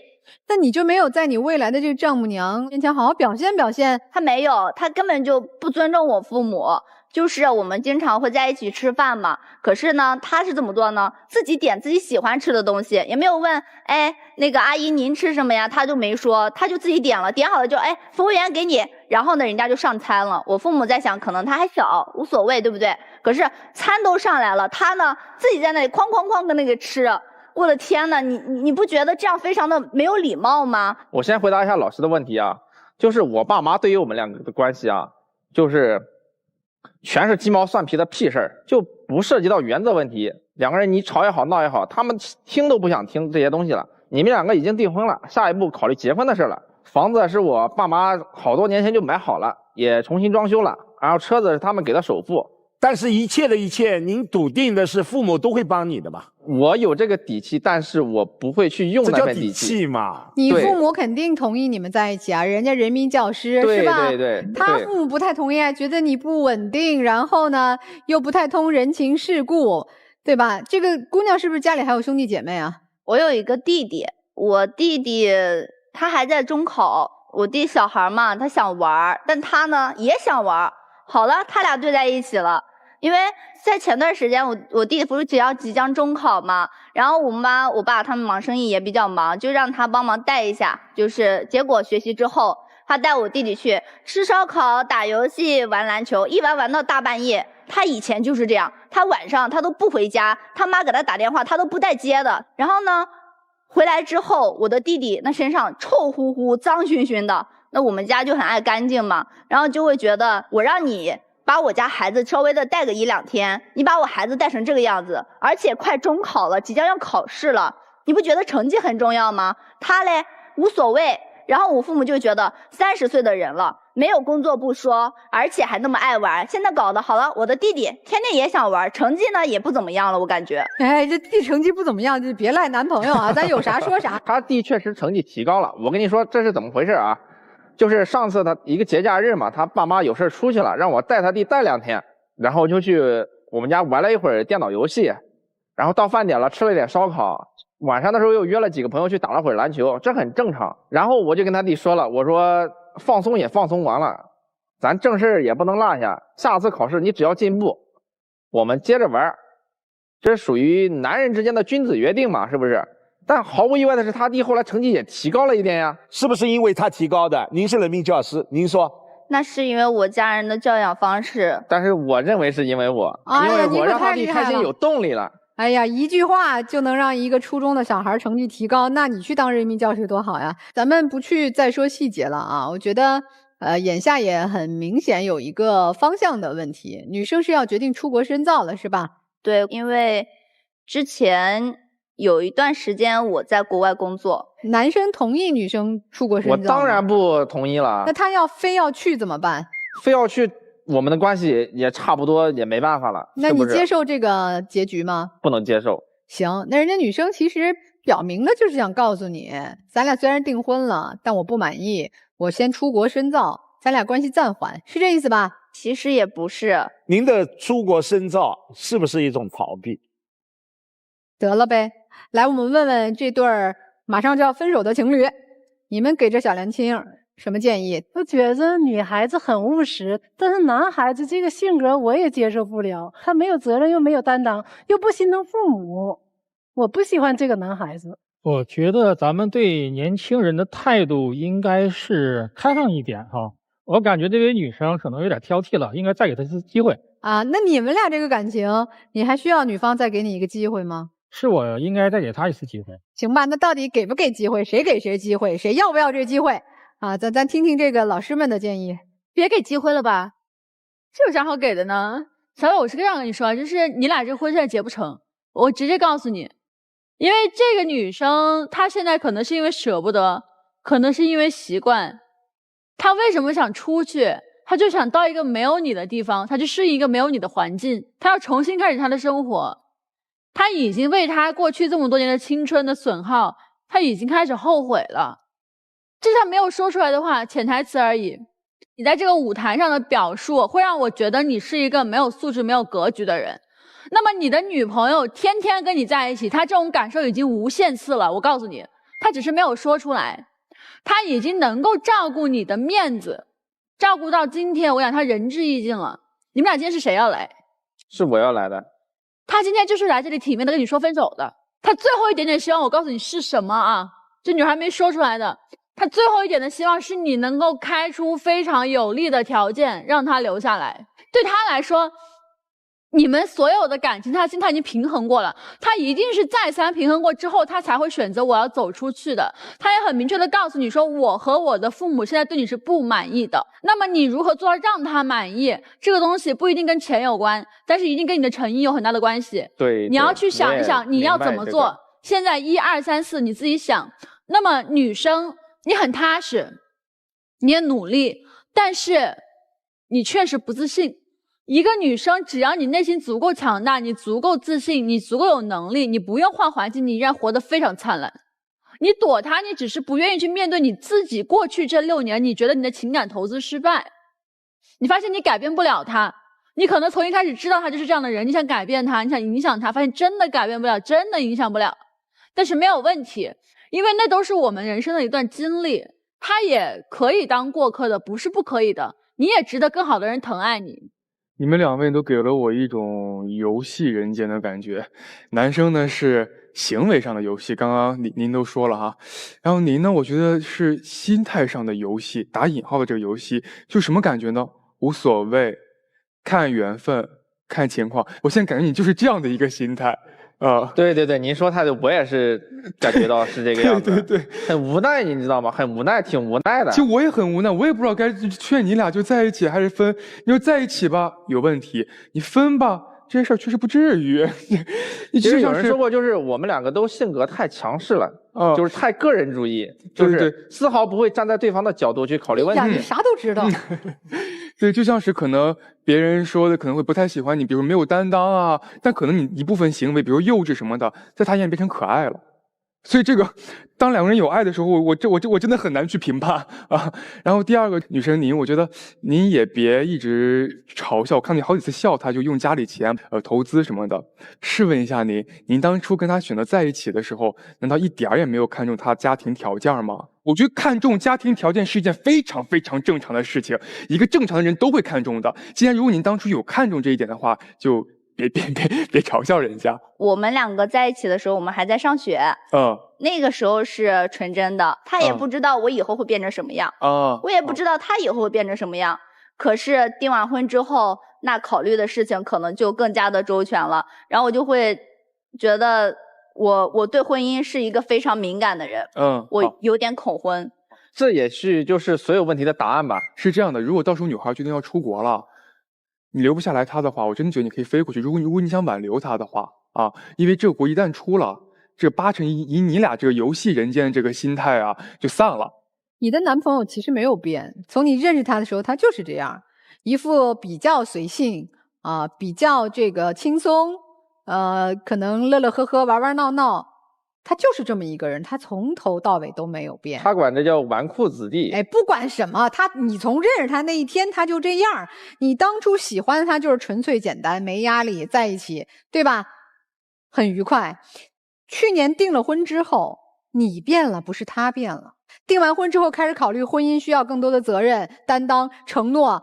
那你就没有在你未来的这个丈母娘面前好好表现表现？他没有，他根本就不尊重我父母。就是我们经常会在一起吃饭嘛，可是呢他是怎么做呢？自己点自己喜欢吃的东西，也没有问哎那个阿姨您吃什么呀，他就没说，他就自己点了，点好了就哎服务员给你，然后呢人家就上餐了。我父母在想可能他还小无所谓，对不对？可是餐都上来了，他呢自己在那里哐哐哐的那个吃，我的天哪，你不觉得这样非常的没有礼貌吗？我先回答一下老师的问题啊，就是我爸妈对于我们两个的关系啊，就是全是鸡毛蒜皮的屁事儿，就不涉及到原则问题。两个人你吵也好闹也好，他们听都不想听这些东西了。你们两个已经订婚了，下一步考虑结婚的事了。房子是我爸妈好多年前就买好了，也重新装修了，然后车子是他们给的首付。但是一切的一切，您笃定的是父母都会帮你的吧？我有这个底气，但是我不会去用那份底气嘛。你父母肯定同意你们在一起啊，人家人民教师是吧？对对对。他父母不太同意啊，觉得你不稳定，然后呢又不太通人情世故，对吧？这个姑娘是不是家里还有兄弟姐妹啊？我有一个弟弟，我弟弟他还在中考，我弟小孩嘛，他想玩，但他呢也想玩。好了，他俩对在一起了。因为在前段时间我弟弟不是即将中考嘛，然后我妈我爸他们忙生意也比较忙，就让他帮忙带一下，就是结果学习之后他带我弟弟去吃烧烤、打游戏、玩篮球，一玩到大半夜。他以前就是这样，他晚上他都不回家，他妈给他打电话他都不带接的。然后呢回来之后，我的弟弟那身上臭乎乎脏熏熏的，那我们家就很爱干净嘛，然后就会觉得我让你把我家孩子稍微的带个1-2天，你把我孩子带成这个样子，而且快中考了，即将要考试了，你不觉得成绩很重要吗？他嘞无所谓。然后我父母就觉得30岁的人了，没有工作不说，而且还那么爱玩，现在搞得好了，我的弟弟天天也想玩，成绩呢也不怎么样了，我感觉。哎，这弟成绩不怎么样，就别赖男朋友啊，咱有啥说啥。他弟确实成绩提高了，我跟你说这是怎么回事啊？就是上次他一个节假日嘛，他爸妈有事出去了，让我带他弟带2天，然后就去我们家玩了一会儿电脑游戏，然后到饭点了吃了一点烧烤，晚上的时候又约了几个朋友去打了会儿篮球，这很正常。然后我就跟他弟说了，我说放松也放松完了，咱正事也不能落下，下次考试你只要进步，我们接着玩，这属于男人之间的君子约定嘛，是不是？但毫无意外的是，他弟后来成绩也提高了一点呀。是不是因为他提高的？您是人民教师，您说？那是因为我家人的教养方式。但是我认为是因为我，因为我让他弟开心有动力了。哎呀，一句话就能让一个初中的小孩成绩提高，那你去当人民教师多好呀！咱们不去再说细节了啊，我觉得眼下也很明显有一个方向的问题，女生是要决定出国深造了，是吧？对，因为之前有一段时间我在国外工作，男生同意女生出国深造吗？我当然不同意了。那他非要去怎么办？非要去，我们的关系也差不多，也没办法了。那你接受这个结局吗？不能接受。行，那人家女生其实表明的就是想告诉你，咱俩虽然订婚了，但我不满意，我先出国深造，咱俩关系暂缓，是这意思吧？其实也不是。您的出国深造是不是一种逃避？得了呗，来，我们问问这对儿马上就要分手的情侣，你们给这小年轻什么建议？我觉着女孩子很务实，但是男孩子这个性格我也接受不了，他没有责任又没有担当，又不心疼父母，我不喜欢这个男孩子。我觉得咱们对年轻人的态度应该是开放一点哈。我感觉这位女生可能有点挑剔了，应该再给她一次机会啊。那你们俩这个感情，你还需要女方再给你一个机会吗？是我应该再给她一次机会。行吧，那到底给不给机会？谁给谁机会？谁要不要这个机会？啊，咱听听这个老师们的建议。别给机会了吧？这有啥好给的呢？小伟，我是这样跟你说，就是你俩这婚现在结不成，我直接告诉你，因为这个女生她现在可能是因为舍不得，可能是因为习惯，她为什么想出去？她就想到一个没有你的地方，她去适应一个没有你的环境，她要重新开始她的生活。她已经为她过去这么多年的青春的损耗，她已经开始后悔了。这是她没有说出来的话，潜台词而已。你在这个舞台上的表述会让我觉得你是一个没有素质、没有格局的人。那么你的女朋友天天跟你在一起，她这种感受已经无限次了。我告诉你，她只是没有说出来，她已经能够照顾你的面子，照顾到今天，我想她仁至义尽了。你们俩今天是谁要来？是我要来的。她今天就是来这里体面的跟你说分手的。她最后一点点希望，我告诉你是什么啊？这女孩没说出来的。她最后一点的希望是你能够开出非常有利的条件，让她留下来。对她来说，你们所有的感情，她心态已经平衡过了，她一定是再三平衡过之后，她才会选择我要走出去的。她也很明确的告诉你说，我和我的父母现在对你是不满意的。那么你如何做到让她满意？这个东西不一定跟钱有关，但是一定跟你的诚意有很大的关系。对，你要去想一想，你要怎么做。现在1、2、3、4，你自己想。那么女生，你很踏实，你也努力，但是你确实不自信。一个女生，只要你内心足够强大，你足够自信，你足够有能力，你不用换环境，你依然活得非常灿烂。你躲她，你只是不愿意去面对你自己过去这6年，你觉得你的情感投资失败，你发现你改变不了她，你可能从一开始知道她就是这样的人，你想改变她，你想影响她，发现真的改变不了，真的影响不了。但是没有问题，因为那都是我们人生的一段经历，她也可以当过客的，不是不可以的，你也值得更好的人疼爱你。你们2位都给了我一种游戏人间的感觉。男生呢是行为上的游戏，刚刚您都说了哈，然后您呢，我觉得是心态上的游戏，打引号的这个游戏，就什么感觉呢？无所谓，看缘分，看情况。我现在感觉你就是这样的一个心态。对对对，您说态度，我也是感觉到是这个样子，对，很无奈，你知道吗？很无奈，挺无奈的。其实我也很无奈，我也不知道该劝你俩就在一起还是分。你说在一起吧有问题，你分吧这些事儿确实不至于。其实有人说过，就是我们两个都性格太强势了，就是太个人主义，就是丝毫不会站在对方的角度去考虑问题。你啥都知道。对，就像是可能别人说的可能会不太喜欢你，比如没有担当啊，但可能你一部分行为，比如幼稚什么的，在他眼里变成可爱了。所以这个，当两个人有爱的时候，我真的很难去评判啊。然后第二个女生您，我觉得您也别一直嘲笑，我看你好几次笑她，就用家里钱投资什么的。试问一下您当初跟她选择在一起的时候，难道一点儿也没有看重她家庭条件吗？我觉得看重家庭条件是一件非常非常正常的事情，一个正常的人都会看重的。既然如果您当初有看重这一点的话，就别嘲笑人家。我们两个在一起的时候，我们还在上学，那个时候是纯真的，他也不知道我以后会变成什么样，我也不知道他以后会变成什么样。可是订完婚之后，那考虑的事情可能就更加的周全了，然后我就会觉得我对婚姻是一个非常敏感的人，我有点恐婚。这也是就是所有问题的答案吧。是这样的，如果到时候女孩决定要出国了，你留不下来她的话，我真的觉得你可以飞过去。如果你想挽留她的话啊，因为这个国一旦出了，这八成以你俩这个游戏人间的这个心态啊，就散了。你的男朋友其实没有变，从你认识他的时候，他就是这样，一副比较随性啊，比较这个轻松，可能乐乐呵呵，玩玩闹闹。他就是这么一个人，他从头到尾都没有变。他管这叫纨绔子弟。哎，不管什么，你从认识他那一天他就这样。你当初喜欢他就是纯粹简单，没压力，在一起，对吧？很愉快。去年订了婚之后，你变了，不是他变了。订完婚之后开始考虑婚姻需要更多的责任、担当、承诺。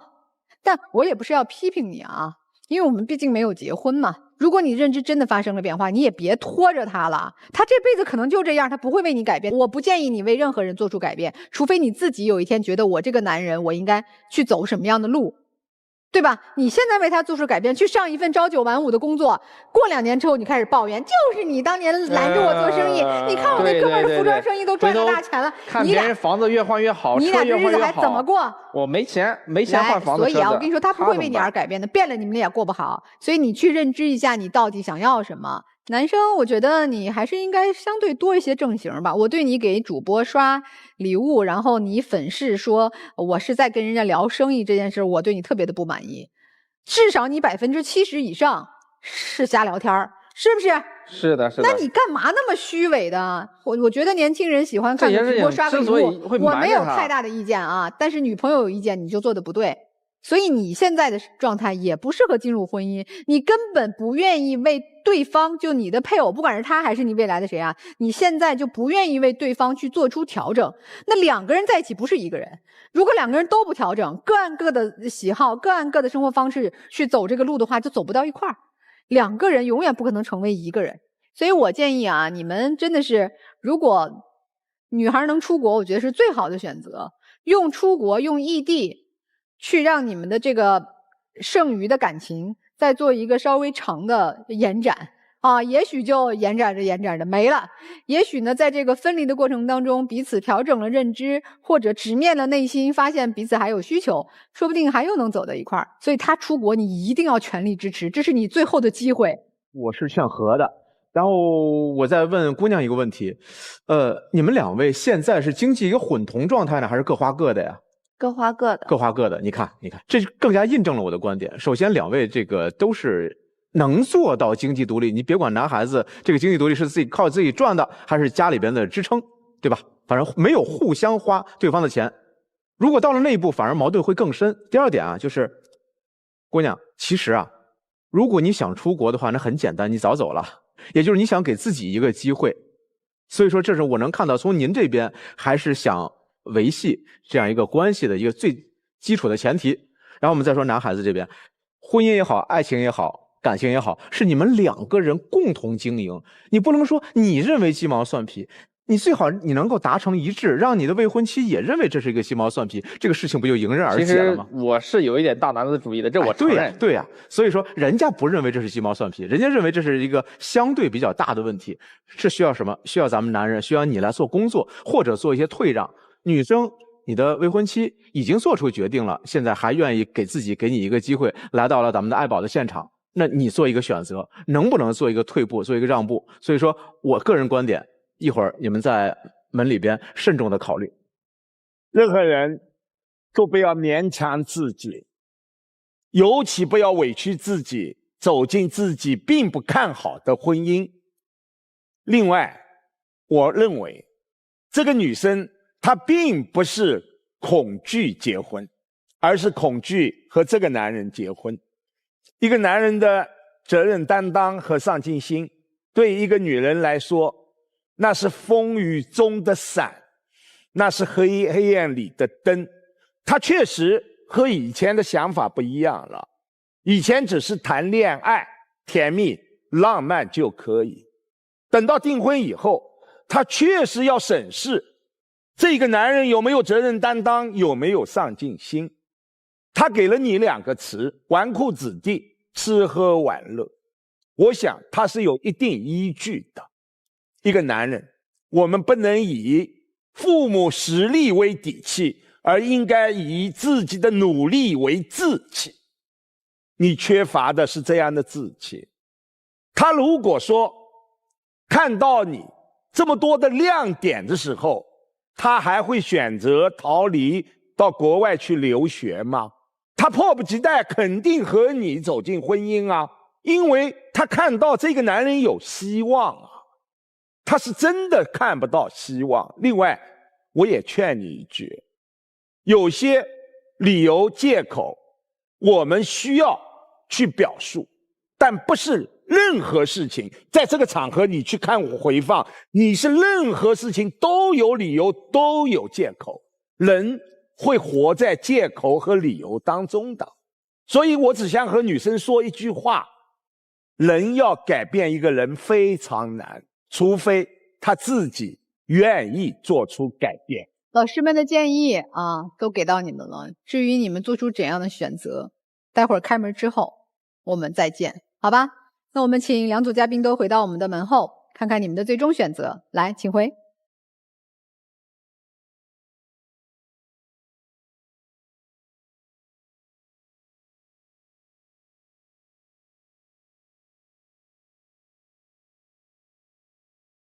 但我也不是要批评你啊，因为我们毕竟没有结婚嘛。如果你认知真的发生了变化，你也别拖着他了，他这辈子可能就这样，他不会为你改变。我不建议你为任何人做出改变，除非你自己有一天觉得我这个男人我应该去走什么样的路，对吧？你现在为他做出改变，去上一份朝9晚5的工作，过2年之后你开始抱怨，就是你当年拦着我做生意，你看我那哥们儿的服装生意都赚了大钱了，看别人房子越换越好，你俩这日子还怎么过？我没钱换房子。所以啊，我跟你说，他不会为你而改变的，变了你们俩过不好。所以你去认知一下你到底想要什么。男生，我觉得你还是应该相对多一些正形吧。我对你给主播刷礼物，然后你粉饰说我是在跟人家聊生意这件事，我对你特别的不满意。至少你70%以上是瞎聊天，是不是？是的，是的。那你干嘛那么虚伪的？我觉得年轻人喜欢看主播刷个礼物，我没有太大的意见啊。但是女朋友有意见，你就做的不对。所以你现在的状态也不适合进入婚姻，你根本不愿意为对方，就你的配偶，不管是他还是你未来的谁啊，你现在就不愿意为对方去做出调整。那两个人在一起不是一个人，如果两个人都不调整，各按各的喜好，各按各的生活方式去走这个路的话，就走不到一块儿。两个人永远不可能成为一个人。所以我建议啊，你们真的是，如果女孩能出国，我觉得是最好的选择。用出国，用异地去让你们的这个剩余的感情再做一个稍微长的延展啊，也许就延展着没了。也许呢，在这个分离的过程当中，彼此调整了认知，或者直面了内心，发现彼此还有需求，说不定还又能走到一块儿。所以他出国，你一定要全力支持，这是你最后的机会。我是劝和的。然后我再问姑娘一个问题，你们两位现在是经济一个混同状态呢，还是各花各的呀？各花各的。各花各的。你看，这更加印证了我的观点。首先，两位这个都是能做到经济独立。你别管男孩子这个经济独立是靠自己赚的，还是家里边的支撑，对吧？反正没有互相花对方的钱。如果到了那一步，反而矛盾会更深。第二点啊，就是姑娘，其实啊，如果你想出国的话，那很简单，你早走了。也就是你想给自己一个机会，所以说这是我能看到从您这边还是想维系这样一个关系的一个最基础的前提。然后我们再说男孩子这边，婚姻也好，爱情也好，感情也好，是你们两个人共同经营，你不能说你认为鸡毛蒜皮，你最好你能够达成一致，让你的未婚妻也认为这是一个鸡毛蒜皮，这个事情不就迎刃而解了吗？其实我是有一点大男子主义的，这我承认。对呀，所以说人家不认为这是鸡毛蒜皮，人家认为这是一个相对比较大的问题，是需要什么？需要咱们男人，需要你来做工作，或者做一些退让。女生，你的未婚妻已经做出决定了，现在还愿意给你一个机会，来到了咱们的爱宝的现场，那你做一个选择，能不能做一个退步，做一个让步？所以说我个人观点。一会儿你们在门里边慎重的考虑。任何人都不要勉强自己，尤其不要委屈自己，走进自己并不看好的婚姻。另外，我认为这个女生她并不是恐惧结婚，而是恐惧和这个男人结婚。一个男人的责任担当和上进心，对一个女人来说，那是风雨中的伞，那是黑暗里的灯。他确实和以前的想法不一样了，以前只是谈恋爱，甜蜜浪漫就可以。等到订婚以后，他确实要审视这个男人有没有责任担当，有没有上进心。他给了你2个词：纨绔子弟，吃喝玩乐。我想他是有一定依据的。一个男人，我们不能以父母实力为底气，而应该以自己的努力为志气。你缺乏的是这样的志气。他如果说看到你这么多的亮点的时候，他还会选择逃离到国外去留学吗？他迫不及待肯定和你走进婚姻啊，因为他看到这个男人有希望啊。他是真的看不到希望。另外，我也劝你一句，有些理由借口我们需要去表述，但不是任何事情在这个场合你去看我回放，你是任何事情都有理由，都有借口。人会活在借口和理由当中的。所以我只想和女生说一句话，人要改变一个人非常难，除非他自己愿意做出改变。老师们的建议啊，都给到你们了。至于你们做出怎样的选择，待会儿开门之后我们再见，好吧？那我们请2组嘉宾都回到我们的门后，看看你们的最终选择。来，请回。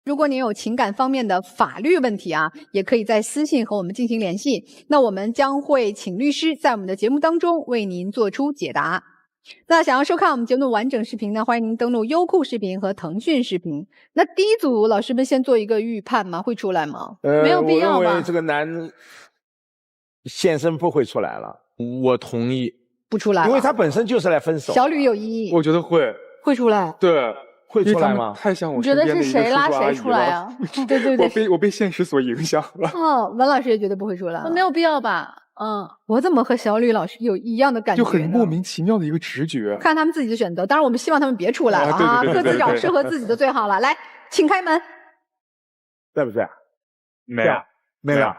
如果您有情感方面的法律问题啊，也可以在私信和我们进行联系。那我们将会请律师在我们的节目当中为您做出解答。那想要收看我们节目的完整视频呢，欢迎您登录优酷视频和腾讯视频。那第一组老师们先做一个预判吗？会出来吗？没有必要吧。我认为这个男先生不会出来了。我同意。不出来了，因为他本身就是来分手。小吕有异议。我觉得会出来。对。会出来吗？太像我你觉得是谁拉谁出来啊？对对对，我被现实所影响了。哦，文老师也觉得不会出来，没有必要吧？我怎么和小吕老师有一样的感觉？就很莫名其妙的一个直觉。看他们自己的选择，当然我们希望他们别出来了啊，各自找适合自己的最好了。来，请开门。对不对？没有，没有。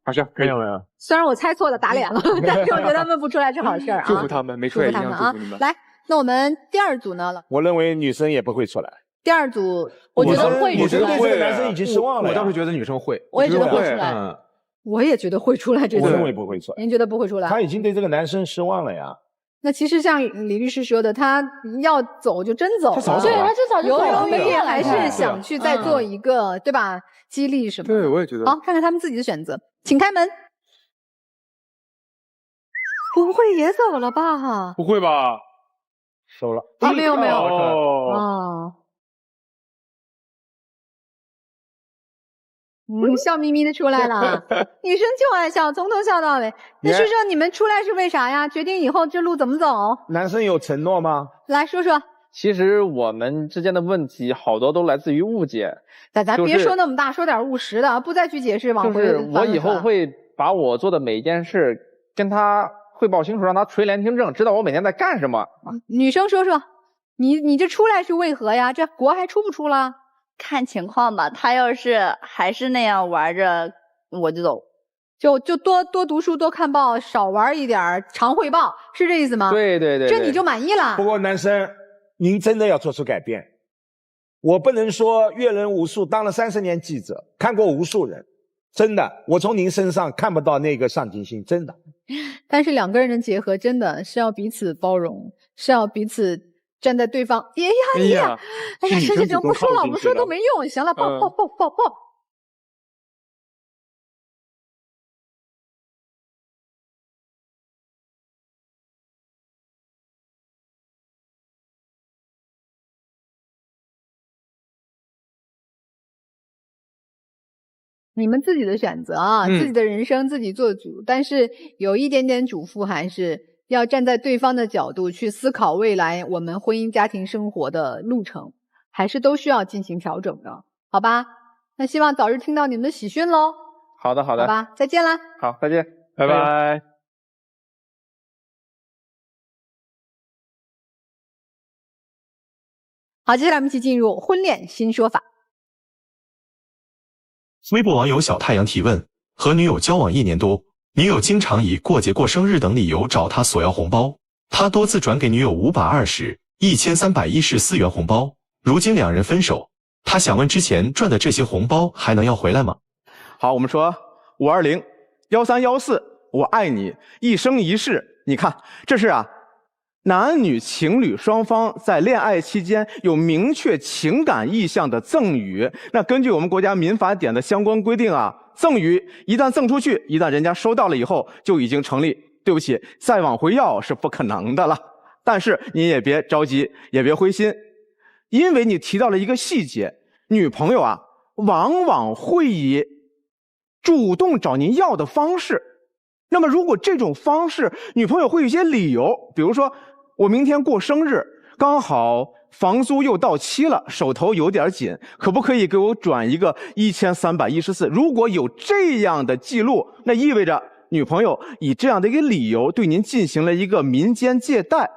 好像没有。虽然我猜错了，打脸了，但是我觉得他们不出来是好事啊。祝福他们，没出来一样祝福你们。来。那我们第2组呢？我认为女生也不会出来。第2组，我觉得会出来。女生对这个男生已经失望了。我倒是觉得女生会。我也觉得会出来。我也觉得会出来。我认为不会出来。您觉得不会出来？他已经对这个男生失望了呀。那其实像李律师说的，他要走就真走了。对，他就早就走了。犹豫还是想去再做一个，对吧？激励什么？对，我也觉得。好，看看他们自己的选择，请开门。不会也走了吧？不会吧？收了啊，没有哦，笑眯眯的出来了。女生就爱笑，从头笑到尾。那说说你们出来是为啥呀？决定以后这路怎么走？男生有承诺吗？来说说。其实我们之间的问题好多都来自于误解。咱别说那么大，说点务实的，不再去解释，往回。就是我以后会把我做的每一件事跟他汇报清楚，让他垂帘听政，知道我每天在干什么。女生说说。你这出来是为何呀？这国还出不出了？看情况吧，他要是还是那样玩着，我就走。就多读书，多看报，少玩一点，常汇报，是这意思吗？对，这你就满意了。不过男生，您真的要做出改变。我不能说阅人无数，当了30年记者，看过无数人，真的，我从您身上看不到那个上进心，真的。但是两个人的结合真的是要彼此包容，是要彼此站在对方。哎呀，行，不说了，不说都没用。行了，抱。你们自己的选择啊，自己的人生自己做主，但是有一点点嘱咐，还是要站在对方的角度去思考未来我们婚姻家庭生活的路程，还是都需要进行调整的，好吧？那希望早日听到你们的喜讯喽。好的，好吧，再见啦。好，再见，拜拜。好，接下来我们一起进入婚恋新说法。微博网友小太阳提问：和女友交往1年多，女友经常以过节过生日等理由找他索要红包，他多次转给女友520、1314元红包，如今两人分手，他想问之前赚的这些红包还能要回来吗？好，我们说520、1314，我爱你，一生一世。你看，这是男女情侣双方在恋爱期间有明确情感意向的赠与。那根据我们国家民法典的相关规定赠与一旦赠出去，一旦人家收到了以后，就已经成立。对不起，再往回要是不可能的了。但是你也别着急，也别灰心，因为你提到了一个细节，女朋友往往会以主动找您要的方式。那么如果这种方式，女朋友会有一些理由，比如说我明天过生日，刚好房租又到期了，手头有点紧，可不可以给我转一个1314？如果有这样的记录，那意味着女朋友以这样的一个理由对您进行了一个民间借贷，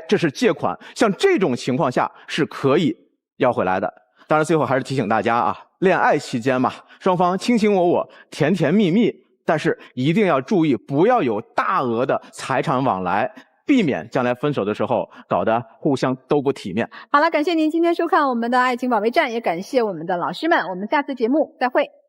这是借款，像这种情况下是可以要回来的。当然最后还是提醒大家恋爱期间嘛，双方卿卿我我，甜甜蜜蜜，但是一定要注意不要有大额的财产往来，避免将来分手的时候搞得互相都不体面。好了，感谢您今天收看我们的爱情保卫战，也感谢我们的老师们，我们下次节目再会。